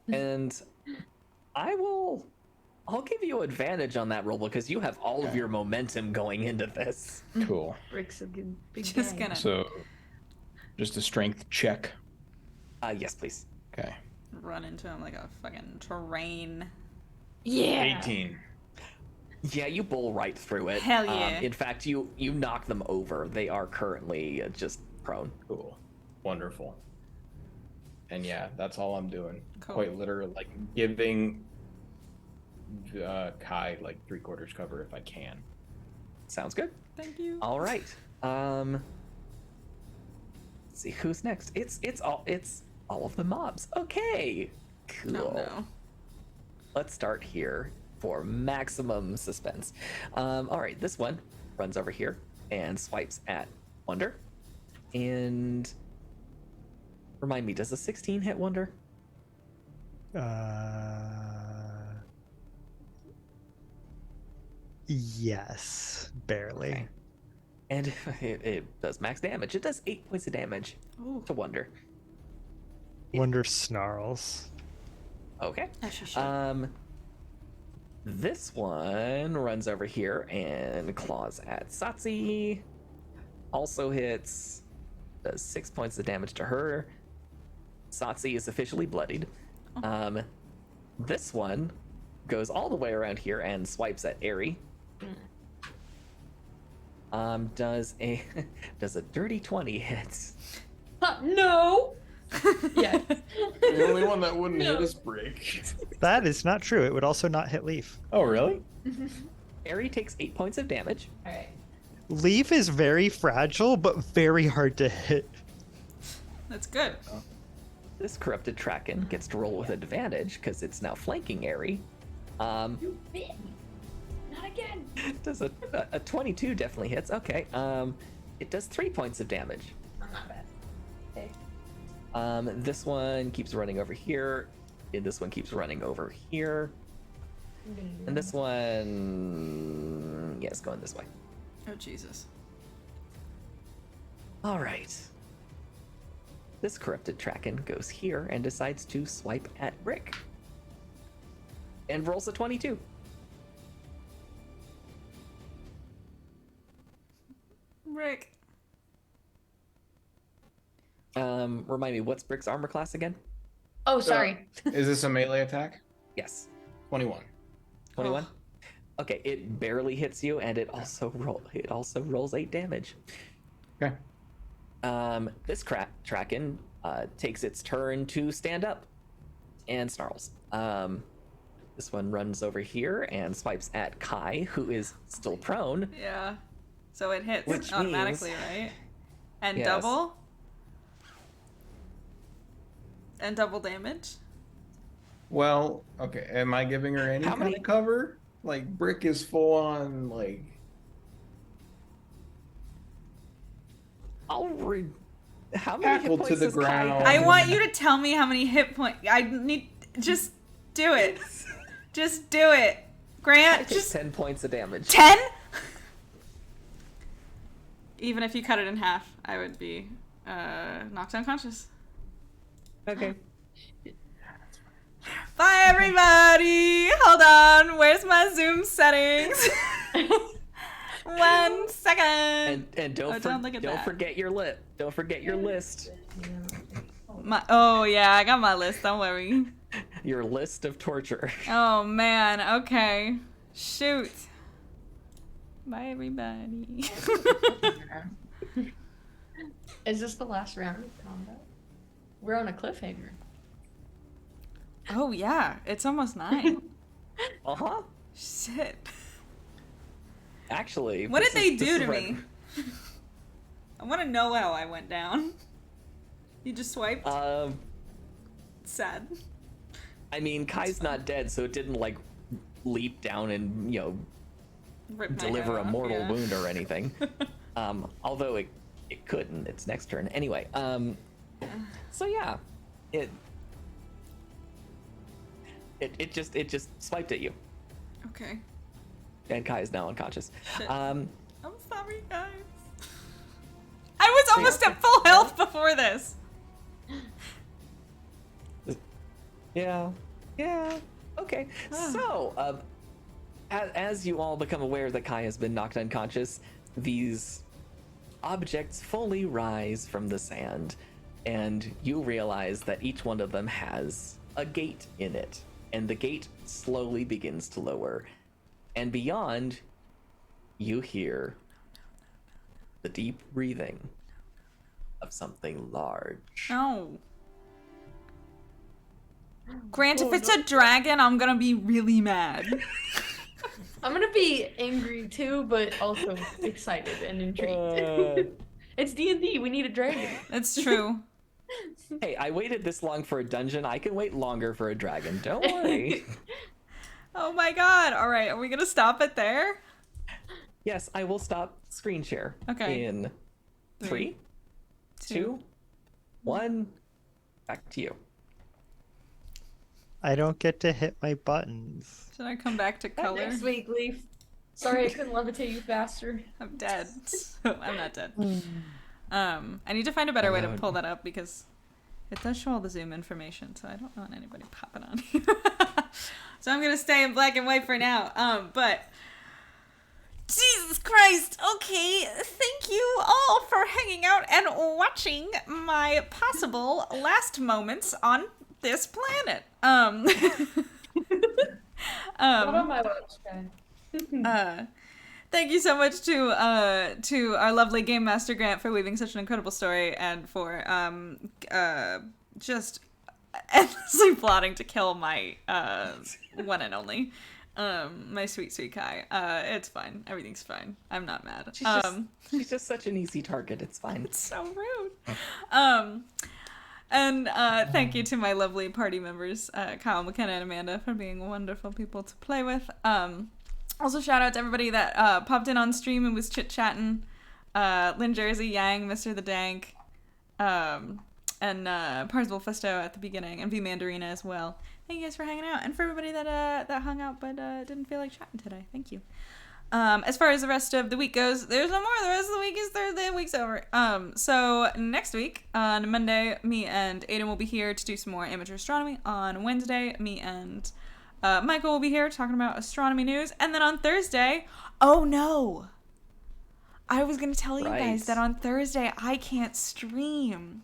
And I'll give you advantage on that roll because you have all of Okay. your momentum going into this. Cool. Brick's a good big Just guy. gonna So, just a strength check. Yes, please. Okay. run into him like a fucking train. Yeah. 18. Yeah, you bowl right through it. Hell yeah. In fact, you knock them over. They are currently just prone. Cool. Wonderful. And yeah, that's all I'm doing. Cool. Quite literally, like giving Kai like 3/4 cover if I can. Sounds good. Thank you. All right. Let's see who's next. It's all of the mobs. Okay. Cool. No. Let's start here for maximum suspense. All right, this one runs over here and swipes at Wonder. And remind me, does a 16 hit Wonder? Yes, barely. Okay. And it does max damage. It does 8 points of damage Ooh. to Wonder. Wonder snarls. Okay. As she should. This one runs over here and claws at Satsi. Also hits, does 6 points of damage to her. Satsi is officially bloodied. This one goes all the way around here and swipes at Aerie. Does a dirty 20 hits? No. Yes. The only one that wouldn't hit is Brick. That is not true. It would also not hit Leaf. Oh, really? Aerie takes 8 points of damage. All right. Leaf is very fragile, but very hard to hit. That's good. This corrupted Kraken gets to roll with advantage because it's now flanking Aerie. You bit me. Not again. Does a 22 definitely hits? Okay. It does 3 points of damage. I'm not bad. Okay. This one keeps running over here, and this one keeps running over here. I'm gonna do And that. this one, yes, going this way. Oh, Jesus. All right. This corrupted Kraken goes here and decides to swipe at Brick. And rolls a 22. Rick. Remind me, what's Brick's armor class again? Oh, sorry. Is this a melee attack? Yes. 21. 21. Okay, it barely hits you, and it also rolls 8 damage. Okay. This Kraken takes its turn to stand up and snarls. This one runs over here and swipes at Kai, who is still prone. Yeah. So it hits Which automatically, means- right? And Yes. double? And double damage? Well, okay. Am I giving her any How kind many- of cover? Like, Brick is full on, like. How many Tackled hit to points the does Kai ground. have? I want you to tell me how many hit points. I need. Just do it. Just do it. Grant, Take just 10 points of damage. 10? Even if you cut it in half, I would be knocked unconscious. Okay. Bye, everybody. Hold on. Where's my Zoom settings? 1 second. And don't don't look at that. forget your lip. Don't forget your list. Oh yeah, I got my list. Don't worry. Your list of torture. Oh man. Okay. Shoot. Bye, everybody. Is this the last round of combat? We're on a cliffhanger. Oh yeah, it's almost 9. Uh-huh. Shit. Actually, What this did they is- this do is to where- me? I want to know how I went down. You just swiped? Sad. I mean, Kai's not dead, so it didn't like leap down and Rip my deliver head a off, mortal yeah. wound or anything. Although it could in its next turn. Anyway, so yeah, it just swiped at you, Okay. and Kai is now unconscious. Shit. Um, I'm sorry, guys. I was almost at full health before this. yeah, okay. So, as you all become aware that Kai has been knocked unconscious, these objects fully rise from the sand, and you realize that each one of them has a gate in it, and the gate slowly begins to lower, and beyond, you hear the deep breathing of something large. No. Grant, if it's a dragon, I'm gonna be really mad. I'm gonna be angry too, but also excited and intrigued. It's D&D. We need a dragon. It's true. Hey, I waited this long for a dungeon. I can wait longer for a dragon. Don't worry. Oh my god. Alright, are we gonna stop it there? Yes, I will stop screen share. Okay. In 3, 2. 2, 1. Back to you. I don't get to hit my buttons. Should I come back to color? Next week, Leaf. Sorry I couldn't levitate you faster. I'm dead. I'm not dead. I need to find a better way to Hello. pull that up because it does show all the Zoom information, so I don't want anybody popping on here. So I'm gonna stay in black and white for now. But Jesus Christ! Okay, thank you all for hanging out and watching my possible last moments on this planet. Not on my watch, Thank you so much to our lovely game master Grant for weaving such an incredible story and for just endlessly plotting to kill my one and only my sweet Kai. It's fine. Everything's fine. I'm not mad. She's just such an easy target. It's fine. So rude. And thank you to my lovely party members, Kyle, McKenna, and Amanda, for being wonderful people to play with. Also, shout out to everybody that popped in on stream and was chit-chatting. Lynn Jersey, Yang, Mr. the Dank, and Parzival Festo at the beginning, and V Mandarina as well. Thank you guys for hanging out, and for everybody that hung out but didn't feel like chatting today. Thank you. As far as the rest of the week goes, there's no more. The rest of the week is Thursday. The week's over. So next week on Monday, me and Aiden will be here to do some more amateur astronomy. On Wednesday, me and Michael will be here talking about astronomy news. And then on Thursday, oh no, I was gonna tell you guys that on Thursday I can't stream.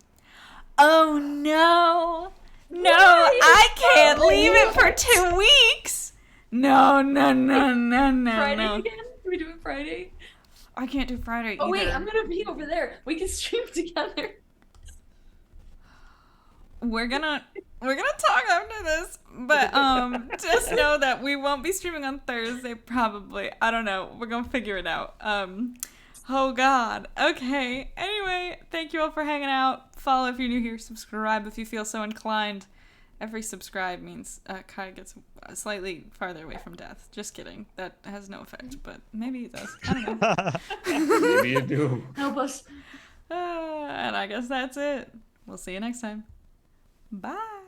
Oh no, I can't leave it for 2 weeks. No. Friday again? Can we do it Friday? I can't do Friday either. Oh wait, I'm gonna be over there. We can stream together. We're gonna talk after this, but just know that we won't be streaming on Thursday probably. I don't know. We're gonna figure it out. Oh god. Okay. Anyway, thank you all for hanging out. Follow if you're new here. Subscribe if you feel so inclined. Every subscribe means Kai gets slightly farther away from death. Just kidding. That has no effect, but maybe it does. I don't know. Maybe you do. Help us. And I guess that's it. We'll see you next time. Bye.